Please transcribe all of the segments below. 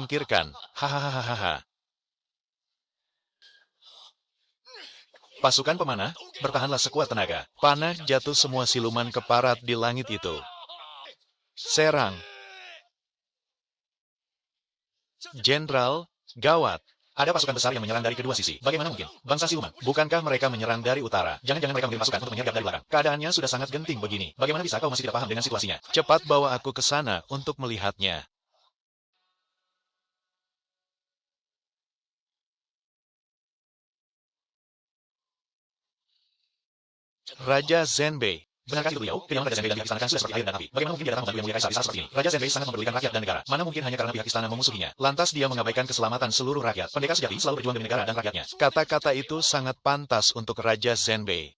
disingkirkan. Hahaha. Pasukan pemanah, bertahanlah sekuat tenaga. Panah jatuh semua siluman keparat di langit itu. Serang. Jenderal, gawat. Ada pasukan besar yang menyerang dari kedua sisi. Bagaimana mungkin? Bangsa siluman, bukankah mereka menyerang dari utara? Jangan-jangan mereka mengirim pasukan untuk menyergap dari belakang. Keadaannya sudah sangat genting begini. Bagaimana bisa kau masih tidak paham dengan situasinya? Cepat bawa aku ke sana untuk melihatnya. Raja Zenbei. Benarkah itu beliau? Kediaman Raja Zenbei dan pihak istana kan sudah seperti air dan api. Bagaimana mungkin dia datang membantu yang mulia kaisar besar seperti ini? Raja Zenbei sangat mempedulikan rakyat dan negara. Mana mungkin hanya karena pihak istana memusuhinya. Lantas dia mengabaikan keselamatan seluruh rakyat. Pendekar sejati selalu berjuang demi negara dan rakyatnya. Kata-kata itu sangat pantas untuk Raja Zenbei.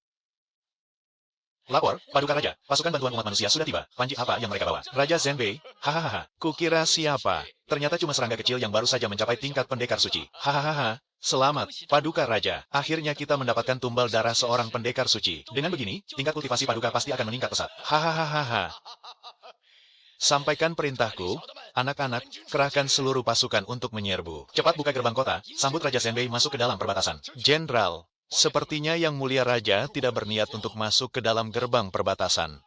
Lapor, Paduka Raja. Pasukan bantuan umat manusia sudah tiba. Panji apa yang mereka bawa? Raja Zenbei. Hahaha. Kukira siapa? Ternyata cuma serangga kecil yang baru saja mencapai tingkat pendekar suci. Hahaha. Selamat, Paduka Raja. Akhirnya kita mendapatkan tumbal darah seorang pendekar suci. Dengan begini, tingkat kultivasi Paduka pasti akan meningkat pesat. Hahaha. Sampaikan perintahku, anak-anak, kerahkan seluruh pasukan untuk menyerbu. Cepat buka gerbang kota, sambut Raja Zenbei masuk ke dalam perbatasan. Jenderal, sepertinya Yang Mulia Raja tidak berniat untuk masuk ke dalam gerbang perbatasan.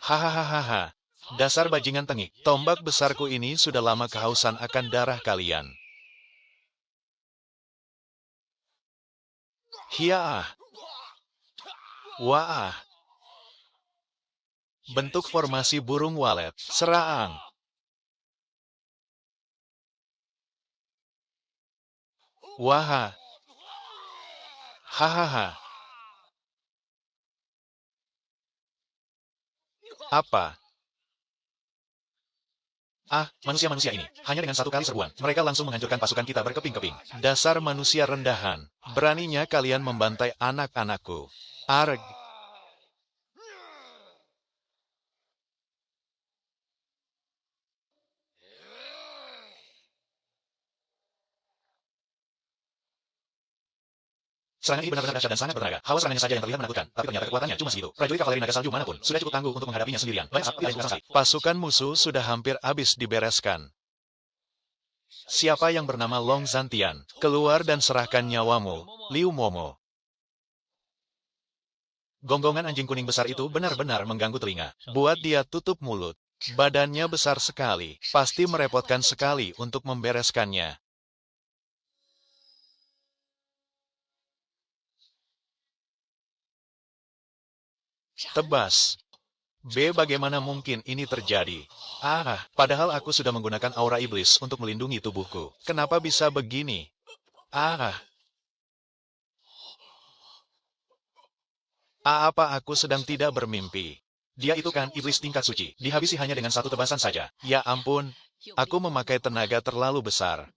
Hahaha. Dasar bajingan tengik, tombak besarku ini sudah lama kehausan akan darah kalian. Hiaah. Wah. Bentuk formasi burung walet, serang. Wah. Hahaha. Apa? Ah, manusia-manusia ini. Hanya dengan satu kali serbuan, mereka langsung menghancurkan pasukan kita berkeping-keping. Dasar manusia rendahan. Beraninya kalian membantai anak-anakku. Arg. Serangan ini benar-benar dahsyat dan sangat bertenaga. Hawa serangannya saja yang terlihat menakutkan, tapi ternyata kekuatannya cuma segitu. Prajurit kavaleri naga salju manapun sudah cukup tangguh untuk menghadapinya sendirian. Banyak tidak cukup sakti. Pasukan musuh sudah hampir habis dibereskan. Siapa yang bernama Long Zantian? Keluar dan serahkan nyawamu, Liu Momo. Gonggongan anjing kuning besar itu benar-benar mengganggu telinga. Buat dia tutup mulut. Badannya besar sekali. Pasti merepotkan sekali untuk membereskannya. Tebas. B. Bagaimana mungkin ini terjadi? Ah, padahal aku sudah menggunakan aura iblis untuk melindungi tubuhku. Kenapa bisa begini? Ah. Apa aku sedang tidak bermimpi? Dia itu kan iblis tingkat suci. Dihabisi hanya dengan satu tebasan saja. Ya ampun, aku memakai tenaga terlalu besar.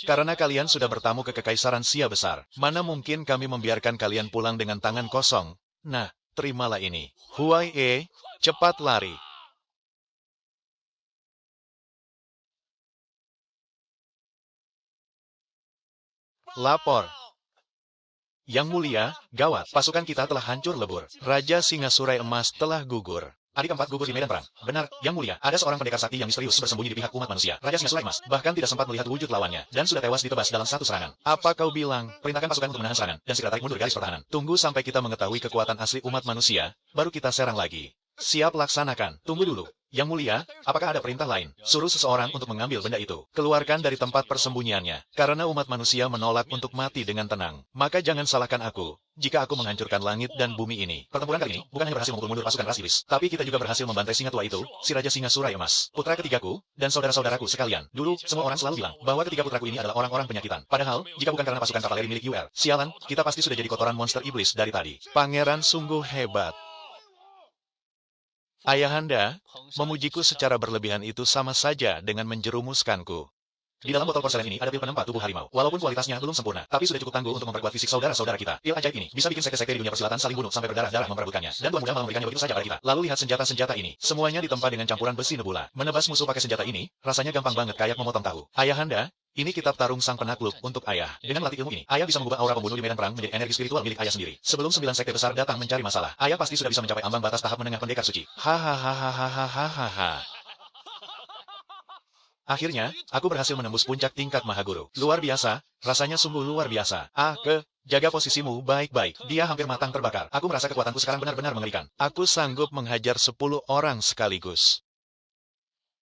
Karena kalian sudah bertamu ke Kekaisaran Sia Besar, mana mungkin kami membiarkan kalian pulang dengan tangan kosong? Nah, terimalah ini. Huai E, cepat lari. Lapor. Yang Mulia, gawat, pasukan kita telah hancur lebur. Raja Singasurai Emas telah gugur. Adik keempat gugur di medan perang. Benar, Yang Mulia, ada seorang pendekar sakti yang misterius bersembunyi di pihak umat manusia. Raja Singasurai Emas, bahkan tidak sempat melihat wujud lawannya, dan sudah tewas ditebas dalam satu serangan. Apa kau bilang? Perintahkan pasukan untuk menahan serangan, dan segera tarik mundur garis pertahanan. Tunggu sampai kita mengetahui kekuatan asli umat manusia, baru kita serang lagi. Siap laksanakan. Tunggu dulu. Yang Mulia, apakah ada perintah lain? Suruh seseorang untuk mengambil benda itu. Keluarkan dari tempat persembunyiannya. Karena umat manusia menolak untuk mati dengan tenang. Maka jangan salahkan aku, jika aku menghancurkan langit dan bumi ini. Pertempuran kali ini, bukan hanya berhasil memukul mundur pasukan ras iblis, tapi kita juga berhasil membantai singa tua itu, si Raja Singasurai Emas. Putra ketigaku, dan saudara-saudaraku sekalian. Dulu, semua orang selalu bilang, bahwa ketiga putraku ini adalah orang-orang penyakitan. Padahal, jika bukan karena pasukan kavaleri milik UR, sialan, kita pasti sudah jadi kotoran monster iblis dari tadi. Pangeran sungguh hebat. Ayahanda, memujiku secara berlebihan itu sama saja dengan menjerumuskanku. Di dalam botol porselen ini ada pil penempat tubuh harimau. Walaupun kualitasnya belum sempurna, tapi sudah cukup tangguh untuk memperkuat fisik saudara-saudara kita. Pil ajaib ini bisa bikin sekte-sekte di dunia persilatan saling bunuh sampai berdarah-darah memperebutkannya. Dan Tuan Muda malah memberikannya begitu saja pada kita. Lalu lihat senjata-senjata ini. Semuanya ditempa dengan campuran besi nebula. Menebas musuh pakai senjata ini, rasanya gampang banget kayak memotong tahu. Ayahanda, Ini kitab tarung sang penakluk untuk ayah. Dengan melatih ilmu ini, ayah bisa mengubah aura pembunuh di medan perang menjadi energi spiritual milik ayah sendiri. Sebelum 9 sekte besar datang mencari masalah, ayah pasti sudah bisa mencapai ambang batas tahap menengah pendekar suci. Hahaha. Akhirnya, aku berhasil menembus puncak tingkat Mahaguru. Luar biasa, rasanya sungguh luar biasa. Jaga posisimu baik-baik. Dia hampir matang terbakar. Aku merasa kekuatanku sekarang benar-benar mengerikan. Aku sanggup menghajar 10 orang sekaligus.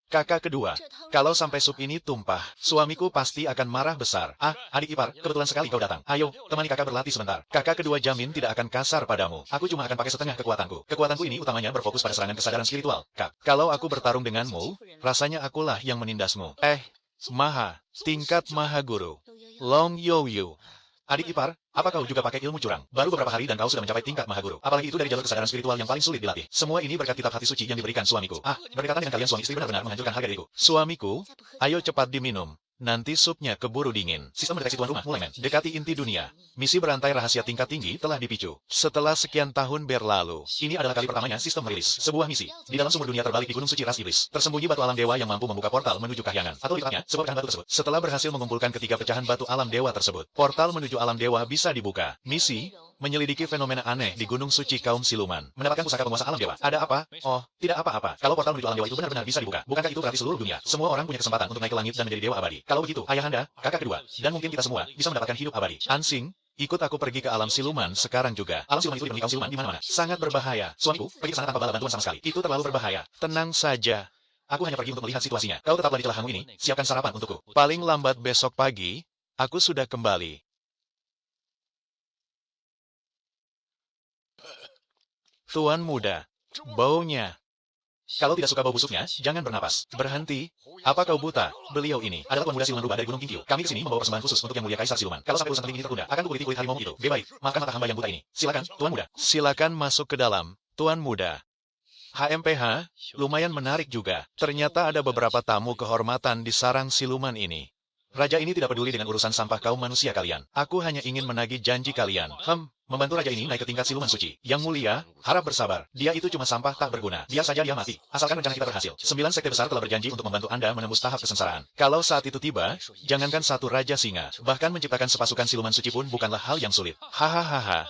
Kakak kedua, kalau sampai sup ini tumpah, suamiku pasti akan marah besar. Adik ipar, kebetulan sekali kau datang. Ayo, temani kakak berlatih sebentar. Kakak kedua jamin tidak akan kasar padamu. Aku cuma akan pakai setengah kekuatanku. Kekuatanku ini utamanya berfokus pada serangan kesadaran spiritual. Kak, kalau aku bertarung denganmu, rasanya akulah yang menindasmu. Maha, tingkat Maha Guru. Long Yoyu. Adik ipar, apa kau juga pakai ilmu curang? Baru beberapa hari dan kau sudah mencapai tingkat Mahaguru. Apalagi itu dari jalur kesadaran spiritual yang paling sulit dilatih. Semua ini berkat kitab hati suci yang diberikan suamiku. Berdekatan dengan kalian suami istri benar-benar menghancurkan harga diriku. Suamiku, ayo cepat diminum. Nanti supnya keburu dingin. Sistem mendeteksi tuan rumah mulai dekati inti dunia. Misi berantai rahasia tingkat tinggi telah dipicu. Setelah sekian tahun berlalu, ini adalah kali pertamanya sistem merilis sebuah misi. Di dalam sumur dunia terbalik di Gunung Suci Ras Iblis, tersembunyi batu alam dewa yang mampu membuka portal menuju kahyangan. Atau lebih tepatnya, sebuah pecahan batu tersebut. Setelah berhasil mengumpulkan ketiga pecahan batu alam dewa tersebut, portal menuju alam dewa bisa dibuka. Misi, menyelidiki fenomena aneh di Gunung Suci kaum siluman. Mendapatkan pusaka penguasa alam dewa. Ada apa? Oh, tidak apa-apa. Kalau portal menuju alam dewa itu benar-benar bisa dibuka, bukankah itu berarti seluruh dunia? Semua orang punya kesempatan untuk naik ke langit dan menjadi dewa abadi. Kalau begitu, ayahanda, kakak kedua, dan mungkin kita semua bisa mendapatkan hidup abadi. Ansing, ikut aku pergi ke alam siluman sekarang juga. Alam siluman itu dipenuhi kaum siluman di mana-mana. Sangat berbahaya. Suamiku, pergi ke sana tanpa bala bantuan sama sekali. Itu terlalu berbahaya. Tenang saja. Aku hanya pergi untuk melihat situasinya. Kau tetaplah di celahmu ini. Siapkan sarapan untukku. Paling lambat besok pagi, aku sudah kembali. Tuan muda, baunya. Kalau tidak suka bau busuknya, jangan bernapas. Berhenti. Apa kau buta? Beliau ini adalah Tuan Muda Siluman Rubah dari Gunung Kinkyu. Kami kesini membawa persembahan khusus untuk Yang Mulia Kaisar Siluman. Kalau sampai urusan penting ini tertunda, akan kukuliti kulit harimau itu. Baik, maafkan mata hamba yang buta ini. Silakan, Tuan Muda. Silakan masuk ke dalam, Tuan Muda. HMPH, lumayan menarik juga. Ternyata ada beberapa tamu kehormatan di sarang siluman ini. Raja ini tidak peduli dengan urusan sampah kaum manusia kalian. Aku hanya ingin menagih janji kalian. Membantu raja ini naik ke tingkat siluman suci. Yang mulia, harap bersabar. Dia itu cuma sampah tak berguna. Biar saja dia mati. Asalkan rencana kita berhasil. 9 sekte besar telah berjanji untuk membantu Anda menembus tahap kesengsaraan. Kalau saat itu tiba, jangankan satu raja singa, bahkan menciptakan sepasukan siluman suci pun bukanlah hal yang sulit. Hahaha.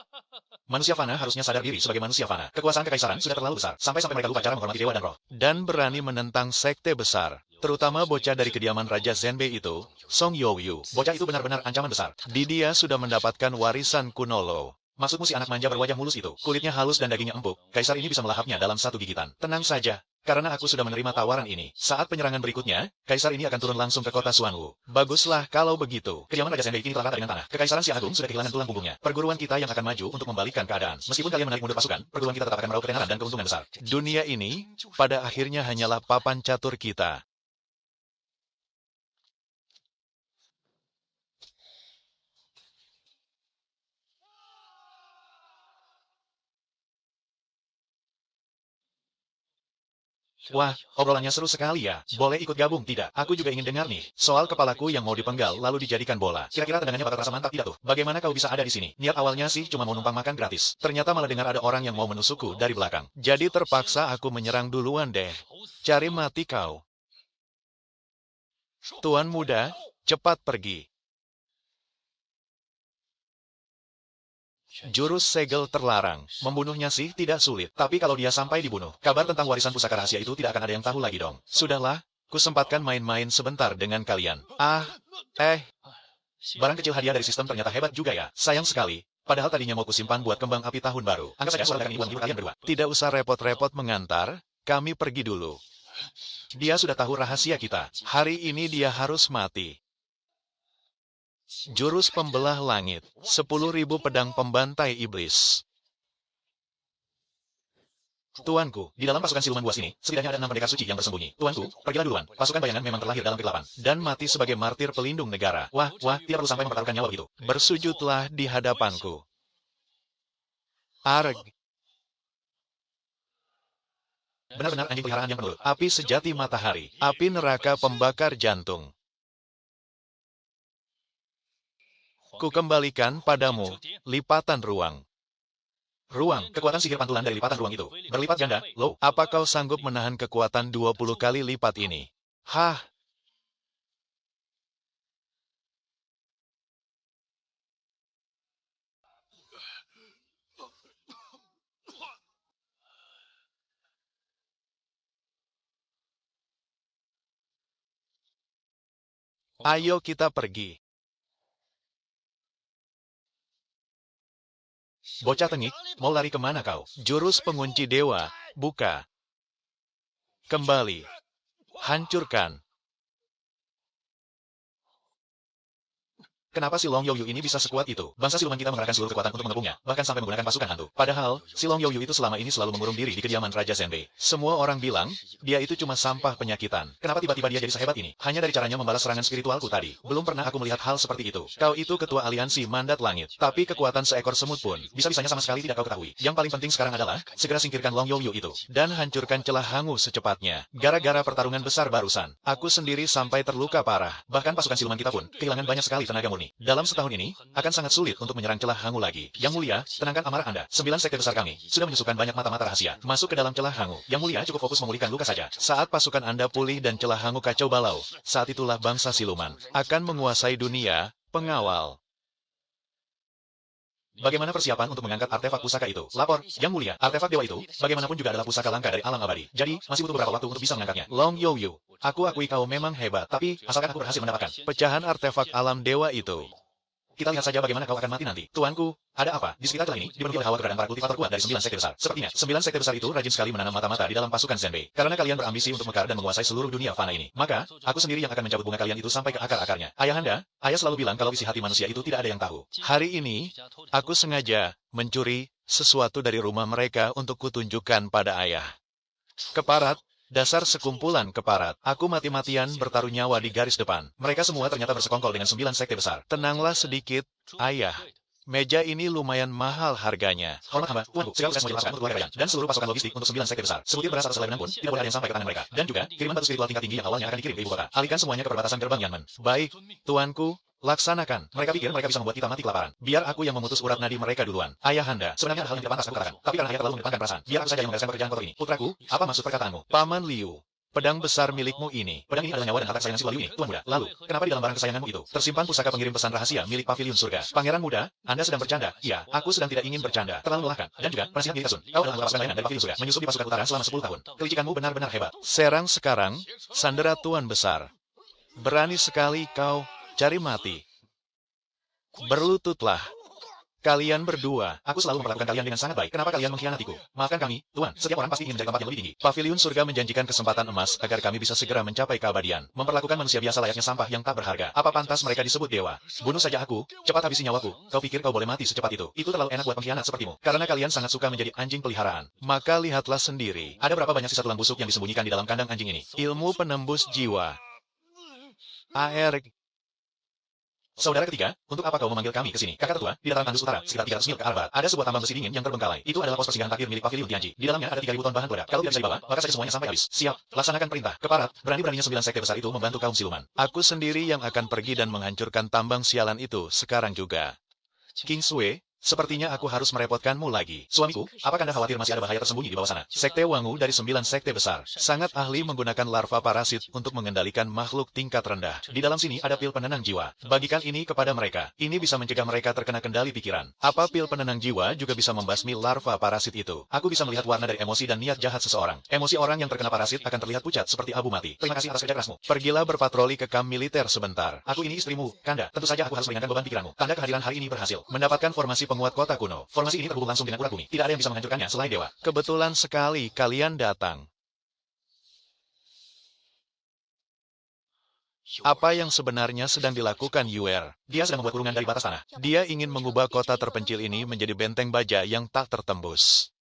Manusia fana harusnya sadar diri sebagai manusia fana. Kekuasaan kekaisaran sudah terlalu besar, sampai-sampai mereka lupa cara menghormati dewa dan roh. Dan berani menentang sekte besar. Terutama bocah dari kediaman Raja Zenbei itu, Song Yoyu. Bocah itu benar-benar ancaman besar. Dia sudah mendapatkan warisan kuno Lo. Maksudmu si anak manja berwajah mulus itu? Kulitnya halus dan dagingnya empuk. Kaisar ini bisa melahapnya dalam satu gigitan. Tenang saja. Karena aku sudah menerima tawaran ini. Saat penyerangan berikutnya, Kaisar ini akan turun langsung ke kota Suanwu. Baguslah kalau begitu. Kediaman Raja Zenbei kini telah rata dengan tanah. Kekaisaran Si Agung sudah kehilangan tulang punggungnya. Perguruan kita yang akan maju untuk membalikkan keadaan. Meskipun kalian menarik mundur pasukan, perguruan kita tetap akan meraup ketenaran dan keuntungan besar. Dunia ini, pada akhirnya hanyalah papan catur kita. Wah, obrolannya seru sekali ya. Boleh ikut gabung tidak? Aku juga ingin dengar nih. Soal kepalaku yang mau dipenggal lalu dijadikan bola. Kira-kira tendangannya bakal terasa mantap tidak tuh? Bagaimana kau bisa ada di sini? Niat awalnya sih cuma mau numpang makan gratis. Ternyata malah dengar ada orang yang mau menusukku dari belakang. Jadi terpaksa aku menyerang duluan deh. Cari mati kau. Tuan muda, cepat pergi. Jurus segel terlarang. Membunuhnya sih tidak sulit. Tapi kalau dia sampai dibunuh, kabar tentang warisan pusaka rahasia itu tidak akan ada yang tahu lagi dong. Sudahlah, kusempatkan main-main sebentar dengan kalian. Barang kecil hadiah dari sistem ternyata hebat juga ya. Sayang sekali. Padahal tadinya mau kusimpan buat kembang api tahun baru. Anggap saja suara dagang ibu kalian berdua. Tidak usah repot-repot mengantar. Kami pergi dulu. Dia sudah tahu rahasia kita. Hari ini dia harus mati. Jurus pembelah langit, 10.000 pedang pembantai iblis. Tuanku, di dalam pasukan siluman buas ini, setidaknya ada 6 pendekar suci yang bersembunyi. Tuanku, pergilah duluan. Pasukan bayangan memang terlahir dalam kegelapan dan mati sebagai martir pelindung negara. Wah, tidak perlu sampai mempertaruhkan nyawa begitu. Bersujudlah di hadapanku. Arg. Benar-benar anjing peliharaan yang penurut. Api sejati matahari, api neraka pembakar jantung. Kukembalikan padamu, lipatan ruang. Ruang, kekuatan sihir pantulan dari lipatan ruang itu. Berlipat ganda, Lo. Apa kau sanggup menahan kekuatan 20 kali lipat ini? Hah? Ayo kita pergi. Bocah tengik, mau lari kemana kau? Jurus pengunci dewa, buka. Kembali. Hancurkan. Kenapa si Long Youyu ini bisa sekuat itu? Bangsa siluman kita mengerahkan seluruh kekuatan untuk mengepungnya, bahkan sampai menggunakan pasukan hantu. Padahal, si Long Youyu itu selama ini selalu mengurung diri di kediaman Raja Zenbei. Semua orang bilang, dia itu cuma sampah penyakitan. Kenapa tiba-tiba dia jadi sehebat ini? Hanya dari caranya membalas serangan spiritualku tadi. Belum pernah aku melihat hal seperti itu. Kau itu ketua aliansi Mandat Langit. Tapi kekuatan seekor semut pun, bisa-bisanya sama sekali tidak kau ketahui. Yang paling penting sekarang adalah, segera singkirkan Long Youyu itu. Dan hancurkan celah Hangu secepatnya. Gara-gara pertarungan besar barusan, aku sendiri sampai terluka parah. Bahkan pasukan siluman kita pun, kehilangan banyak sekali tenaga murni. Dalam setahun ini, akan sangat sulit untuk menyerang celah Hangu lagi. Yang mulia, tenangkan amarah Anda. 9 sekte besar kami sudah menyusukan banyak mata-mata rahasia masuk ke dalam celah Hangu. Yang mulia cukup fokus memulihkan luka saja. Saat pasukan Anda pulih dan celah Hangu kacau balau, saat itulah bangsa siluman akan menguasai dunia. Pengawal. Bagaimana persiapan untuk mengangkat artefak pusaka itu? Lapor, Yang Mulia, artefak dewa itu, bagaimanapun juga adalah pusaka langka dari alam abadi. Jadi, masih butuh beberapa waktu untuk bisa mengangkatnya. Long Youyu, aku akui kau memang hebat, tapi asalkan aku berhasil mendapatkan pecahan artefak alam dewa itu. Kita lihat saja bagaimana kau akan mati nanti. Tuanku, ada apa? Di sekitar celah ini, dipenuhi oleh hawa keberadaan para kultivator kuat dari 9 sekte besar. Sepertinya, 9 sekte besar itu rajin sekali menanam mata-mata di dalam pasukan Zenbei. Karena kalian berambisi untuk mekar dan menguasai seluruh dunia fana ini. Maka, aku sendiri yang akan mencabut bunga kalian itu sampai ke akar-akarnya. Ayahanda, ayah selalu bilang kalau isi hati manusia itu tidak ada yang tahu. Hari ini, aku sengaja mencuri sesuatu dari rumah mereka untuk kutunjukkan pada ayah. Keparat, dasar sekumpulan keparat. Aku mati-matian bertaruh nyawa di garis depan. Mereka semua ternyata bersekongkol dengan 9 sekte besar. Tenanglah sedikit, ayah. Meja ini lumayan mahal harganya. Hormat hamba, tuanku, segala tugas pasukan untuk keluarga kalian, dan seluruh pasukan logistik untuk 9 sekte besar. Sebutir beras atau selai benang pun, tidak boleh ada yang sampai ke tangan mereka. Dan juga, kiriman batu spiritual tingkat tinggi yang awalnya akan dikirim ke ibu kota. Alihkan semuanya ke perbatasan gerbang Yanmen. Baik, tuanku. Laksanakan. Mereka pikir mereka bisa membuat kita mati kelaparan. Biar aku yang memutus urat nadi mereka duluan. Ayahanda, sebenarnya ada hal yang tidak pantas aku katakan. Tapi karena ayah terlalu mengedepankan perasaan, biar aku saja yang membereskan pekerjaan kotor ini. Putraku, apa maksud perkataanmu? Paman Liu. Pedang besar milikmu ini. Pedang ini adalah nyawa dan harta kesayangan si Liu ini, Tuan Muda. Lalu, kenapa di dalam barang kesayanganmu itu tersimpan pusaka pengirim pesan rahasia milik Paviliun Surga? Pangeran Muda, Anda sedang bercanda? Iya, aku sedang tidak ingin bercanda. Terlalu melelahkan. Dan juga, penasihat milik Kasun. Kau adalah anggota pasukan layanan dari Paviliun Surga, menyusup di pasukan utara selama 10 tahun. Kelicikanmu benar-benar hebat. Serang sekarang, sandera Tuan Besar. Berani sekali kau cari mati. Berlututlah. Kalian berdua, aku selalu memperlakukan kalian dengan sangat baik. Kenapa kalian mengkhianatiku? Maafkan kami, Tuan. Setiap orang pasti ingin mencari tempat yang lebih tinggi. Paviliun Surga menjanjikan kesempatan emas agar kami bisa segera mencapai keabadian. Memperlakukan manusia biasa layaknya sampah yang tak berharga. Apa pantas mereka disebut dewa? Bunuh saja aku, cepat habisi nyawaku. Kau pikir kau boleh mati secepat itu? Itu terlalu enak buat pengkhianat sepertimu. Karena kalian sangat suka menjadi anjing peliharaan. Maka lihatlah sendiri. Ada berapa banyak sisa tulang busuk yang disembunyikan di dalam kandang anjing ini? Ilmu penembus jiwa. AR. Saudara ketiga, untuk apa kau memanggil kami ke sini? Kakak tetua, di dataran Tandus Utara, sekitar 300 mil ke arah barat, ada sebuah tambang besi dingin yang terbengkalai. Itu adalah pos persinggahan takdir milik Paviliun Tianji. Di dalamnya ada 3.000 ton bahan peledak. Kalau tidak bisa dibawa, maka saja semuanya sampai habis. Siap, laksanakan perintah. Keparat, berani-beraninya 9 sekte besar itu membantu kaum siluman. Aku sendiri yang akan pergi dan menghancurkan tambang sialan itu sekarang juga. King Sui, sepertinya aku harus merepotkanmu lagi. Suamiku, apakah Anda khawatir masih ada bahaya tersembunyi di bawah sana? Sekte Wangu dari 9 sekte besar, sangat ahli menggunakan larva parasit untuk mengendalikan makhluk tingkat rendah. Di dalam sini ada pil penenang jiwa. Bagikan ini kepada mereka. Ini bisa mencegah mereka terkena kendali pikiran. Apa pil penenang jiwa juga bisa membasmi larva parasit itu? Aku bisa melihat warna dari emosi dan niat jahat seseorang. Emosi orang yang terkena parasit akan terlihat pucat seperti abu mati. Terima kasih atas kerja kerasmu. Pergilah berpatroli ke kamp militer sebentar. Aku ini istrimu, Kanda. Tentu saja aku harus meringankan beban pikiranmu. Tanda kehadiran hari ini berhasil. Mendapatkan formasi penguat kota kuno. Formasi ini terhubung langsung dengan urat bumi. Tidak ada yang bisa menghancurkannya selain dewa. Kebetulan sekali kalian datang. Apa yang sebenarnya sedang dilakukan Yuer? Dia sedang membuat kurungan dari batas tanah. Dia ingin mengubah kota terpencil ini menjadi benteng baja yang tak tertembus.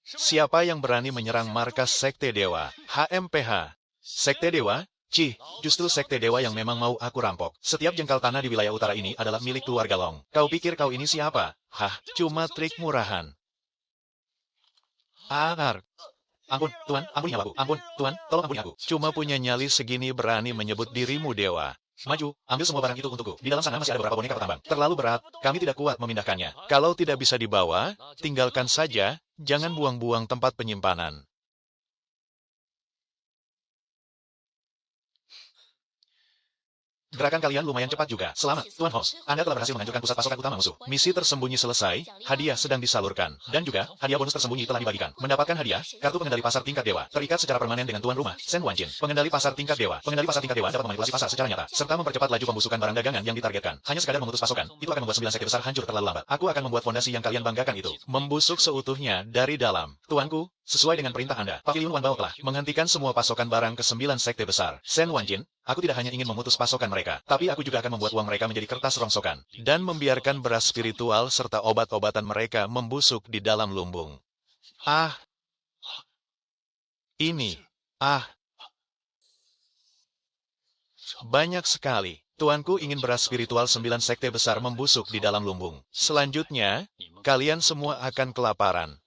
Siapa yang berani menyerang markas Sekte Dewa? HMPH. Sekte Dewa? Cih, justru Sekte Dewa yang memang mau aku rampok. Setiap jengkal tanah di wilayah utara ini adalah milik keluarga Long. Kau pikir kau ini siapa? Hah, cuma trik murahan. Ampun, Tuan, ampuni nyawaku. Ampun, Tuan, tolong ampuni aku. Cuma punya nyali segini berani menyebut dirimu dewa. Maju, ambil semua barang itu untukku. Di dalam sana masih ada beberapa boneka petambang. Terlalu berat, kami tidak kuat memindahkannya. Kalau tidak bisa dibawa, tinggalkan saja, jangan buang-buang tempat penyimpanan. Gerakan kalian lumayan cepat juga. Selamat, Tuan Host. Anda telah berhasil menghancurkan pusat pasokan utama musuh. Misi tersembunyi selesai, hadiah sedang disalurkan. Dan juga, hadiah bonus tersembunyi telah dibagikan. Mendapatkan hadiah, kartu pengendali pasar tingkat dewa. Terikat secara permanen dengan tuan rumah, Sen Wanjin. Pengendali pasar tingkat dewa. Pengendali pasar tingkat dewa dapat memanipulasi pasar secara nyata, serta mempercepat laju pembusukan barang dagangan yang ditargetkan. Hanya sekadar memutus pasokan, itu akan membuat 9 sekte besar hancur terlalu lambat. Aku akan membuat fondasi yang kalian banggakan itu. Membusuk seutuhnya dari dalam. Tuanku, sesuai dengan perintah Anda, Paviliun Wanbao telah menghentikan semua pasokan barang ke 9 sekte besar. Sen Wanjin, aku tidak hanya ingin memutus pasokan mereka, tapi aku juga akan membuat uang mereka menjadi kertas rongsokan. Dan membiarkan beras spiritual serta obat-obatan mereka membusuk di dalam lumbung. Ini. Banyak sekali. Tuanku ingin beras spiritual 9 sekte besar membusuk di dalam lumbung. Selanjutnya, kalian semua akan kelaparan.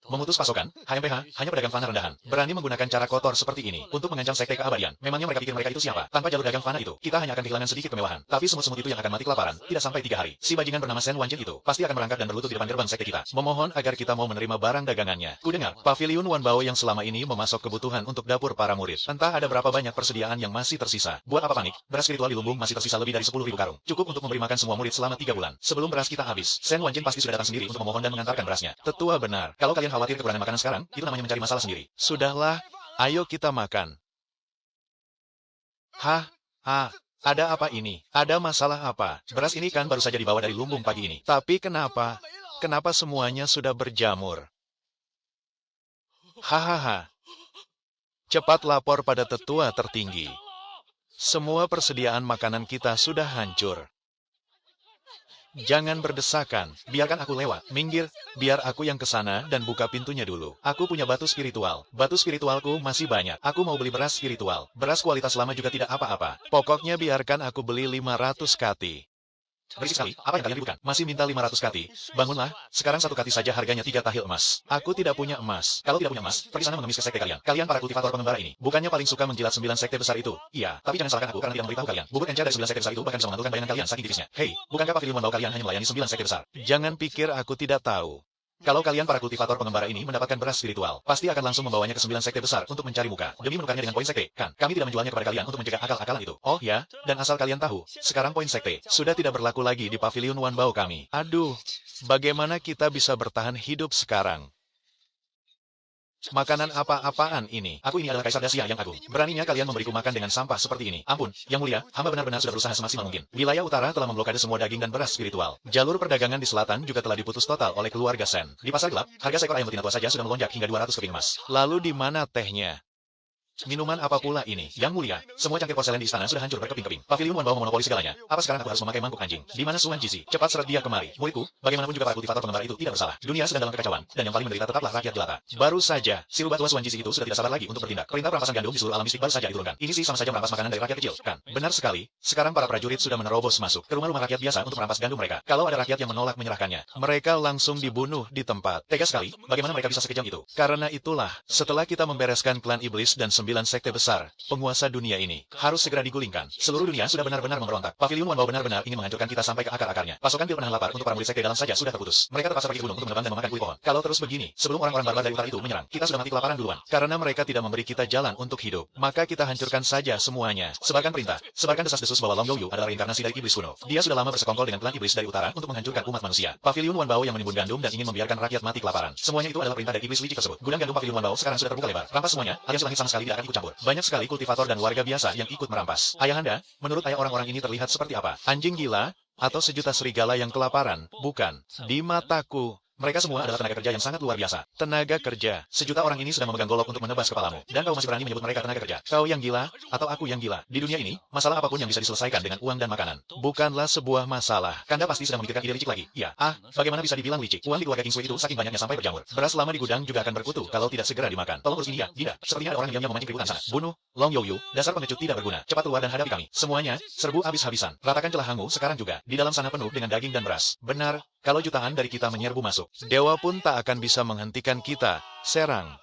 Memutus pasokan, HMPH, hanya pedagang fana rendahan. Berani menggunakan cara kotor seperti ini untuk mengancam sekte keabadian. Memangnya mereka pikir mereka itu siapa? Tanpa jalur dagang fana itu, kita hanya akan kehilangan sedikit kemewahan. Tapi semut-semut itu yang akan mati kelaparan, tidak sampai 3 hari. Si bajingan bernama Sen Wanjin itu, pasti akan berangkat dan berlutut di depan gerbang sekte kita. Memohon agar kita mau menerima barang dagangannya. Kudengar, Paviliun Wanbao yang selama ini memasok kebutuhan untuk dapur para murid. Entah ada berapa banyak persediaan yang masih tersisa. Buat apa panik? Beras spiritual di lumbung masih tersisa lebih dari 10.000 karung. Cukup untuk memberi makan semua murid selama 3 bulan. Sebelum beras kita habis, Sen Wanjin pasti sudah datang sendiri untuk memohon dan mengantarkan berasnya. Tetua benar. Kalau kalian khawatir kekurangan makanan sekarang, itu namanya mencari masalah sendiri. Sudahlah, ayo kita makan. Ada apa ini? Ada masalah apa? Beras ini kan baru saja dibawa dari lumbung pagi ini. Tapi kenapa semuanya sudah berjamur? Hahaha. Cepat lapor pada tetua tertinggi. Semua persediaan makanan kita sudah hancur. Jangan berdesakan, biarkan aku lewat. Minggir, biar aku yang ke sana dan buka pintunya dulu. Aku punya batu spiritual. Batu spiritualku masih banyak. Aku mau beli beras spiritual. Beras kualitas lama juga tidak apa-apa. Pokoknya biarkan aku beli 500 kati. Berisik sekali, apa yang kalian ributkan? Masih minta 500 kati. Bangunlah, sekarang 1 kati saja harganya 3 tahil emas. Aku tidak punya emas. Kalau tidak punya emas, pergi sana mengemis ke sekte kalian. Kalian para kultivator pengembara ini, bukannya paling suka menjilat 9 sekte besar itu? Iya, tapi jangan salahkan aku karena tidak memberitahu kalian. Bubuk encer dari 9 sekte besar itu bahkan bisa memantulkan bayangan kalian saking tipisnya. Hei, bukankah Paviliun Wanbao kalian hanya melayani 9 sekte besar? Jangan pikir aku tidak tahu. Kalau kalian para kultivator pengembara ini mendapatkan beras spiritual, pasti akan langsung membawanya ke 9 sekte besar untuk mencari muka. Demi menukarnya dengan poin sekte, kan? Kami tidak menjualnya kepada kalian untuk mencegah akal-akalan itu. Oh ya, dan asal kalian tahu, sekarang poin sekte sudah tidak berlaku lagi di Paviliun Wanbao kami. Aduh, bagaimana kita bisa bertahan hidup sekarang? Makanan apa-apaan ini? Aku ini adalah Kaisar Dacia yang agung. Beraninya kalian memberiku makan dengan sampah seperti ini. Ampun, Yang Mulia, hamba benar-benar sudah berusaha semaksimal mungkin. Wilayah utara telah memblokade semua daging dan beras spiritual. Jalur perdagangan di selatan juga telah diputus total oleh keluarga Sen. Di pasar gelap, harga seekor ayam betina tua saja sudah melonjak hingga 200 keping emas. Lalu di mana tehnya? Minuman apa pula ini? Yang Mulia, semua cangkir porselen di istana sudah hancur berkeping-keping. Paviliun Wanbao memonopoli segalanya. Apa sekarang aku harus memakai mangkuk anjing? Di mana Suan Jizi? Cepat seret dia kemari. Muridku, bagaimanapun juga para kultivator pengembara itu tidak bersalah. Dunia sedang dalam kekacauan, dan yang paling menderita tetaplah rakyat jelata. Baru saja, si rubah tua Suan Jizi itu sudah tidak sabar lagi untuk bertindak. Perintah perampasan gandum di seluruh alam mistik baru saja diturunkan. Ini sih sama saja merampas makanan dari rakyat kecil, kan? Benar sekali. Sekarang para prajurit sudah menerobos masuk ke rumah-rumah rakyat biasa untuk merampas gandum mereka. Kalau ada rakyat yang menolak menyerahkannya, mereka langsung dibunuh di tempat. Tega sekali, bagaimana mereka bisa sekejam itu? Karena itulah, setelah kita membereskan klan iblis dan 9 sekte besar, penguasa dunia ini harus segera digulingkan. Seluruh dunia sudah benar-benar memberontak. Paviliun Wanbao benar-benar ingin menghancurkan kita sampai ke akar-akarnya. Pasokan pil penahan lapar untuk para murid sekte dalam saja sudah terputus. Mereka terpaksa pergi ke gunung untuk menebang dan memakan kulit pohon. Kalau terus begini, sebelum orang-orang barbar dari utara itu menyerang, kita sudah mati kelaparan duluan. Karena mereka tidak memberi kita jalan untuk hidup, maka kita hancurkan saja semuanya. Sebarkan perintah, sebarkan desas-desus bahwa Long Youyu adalah reinkarnasi dari iblis kuno. Dia sudah lama bersekongkol dengan klan iblis dari utara untuk menghancurkan umat manusia. Paviliun Wanbao yang menimbun gandum dan ingin membiarkan rakyat mati kelaparan. Semuanya itu adalah perintah dari iblis licik tersebut. Gudang gandum Paviliun Wanbao sekarang sudah terbuka lebar. Rampas semuanya, alias langit sama sekali tidak akan ikut campur. Banyak sekali kultivator dan warga biasa yang ikut merampas. Ayahanda, menurut ayah orang-orang ini terlihat seperti apa? Anjing gila? Atau sejuta serigala yang kelaparan? Bukan. Di mataku, mereka semua adalah tenaga kerja yang sangat luar biasa. Tenaga kerja. Sejuta orang ini sedang memegang golok untuk menebas kepalamu. Dan kau masih berani menyebut mereka tenaga kerja. Kau yang gila, atau aku yang gila. Di dunia ini, masalah apapun yang bisa diselesaikan dengan uang dan makanan bukanlah sebuah masalah. Kanda pasti sedang memikirkan ide licik lagi. Ya, bagaimana bisa dibilang licik? Uang di keluarga King Sui itu saking banyaknya sampai berjamur. Beras lama di gudang juga akan berkutu kalau tidak segera dimakan. Tolong urus ini ya, Dinda. Sepertinya ada orang yang memancing keributan sana. Bunuh Long Youyu, dasar pengecut tidak berguna. Cepat keluar dan hadapi kami. Semuanya, serbu habis-habisan. Ratakan celah Hangu sekarang juga. Di dalam sana penuh dengan daging dan beras. Benar, kalau jutaan dari kita menyerbu masuk, dewa pun tak akan bisa menghentikan kita. Serang.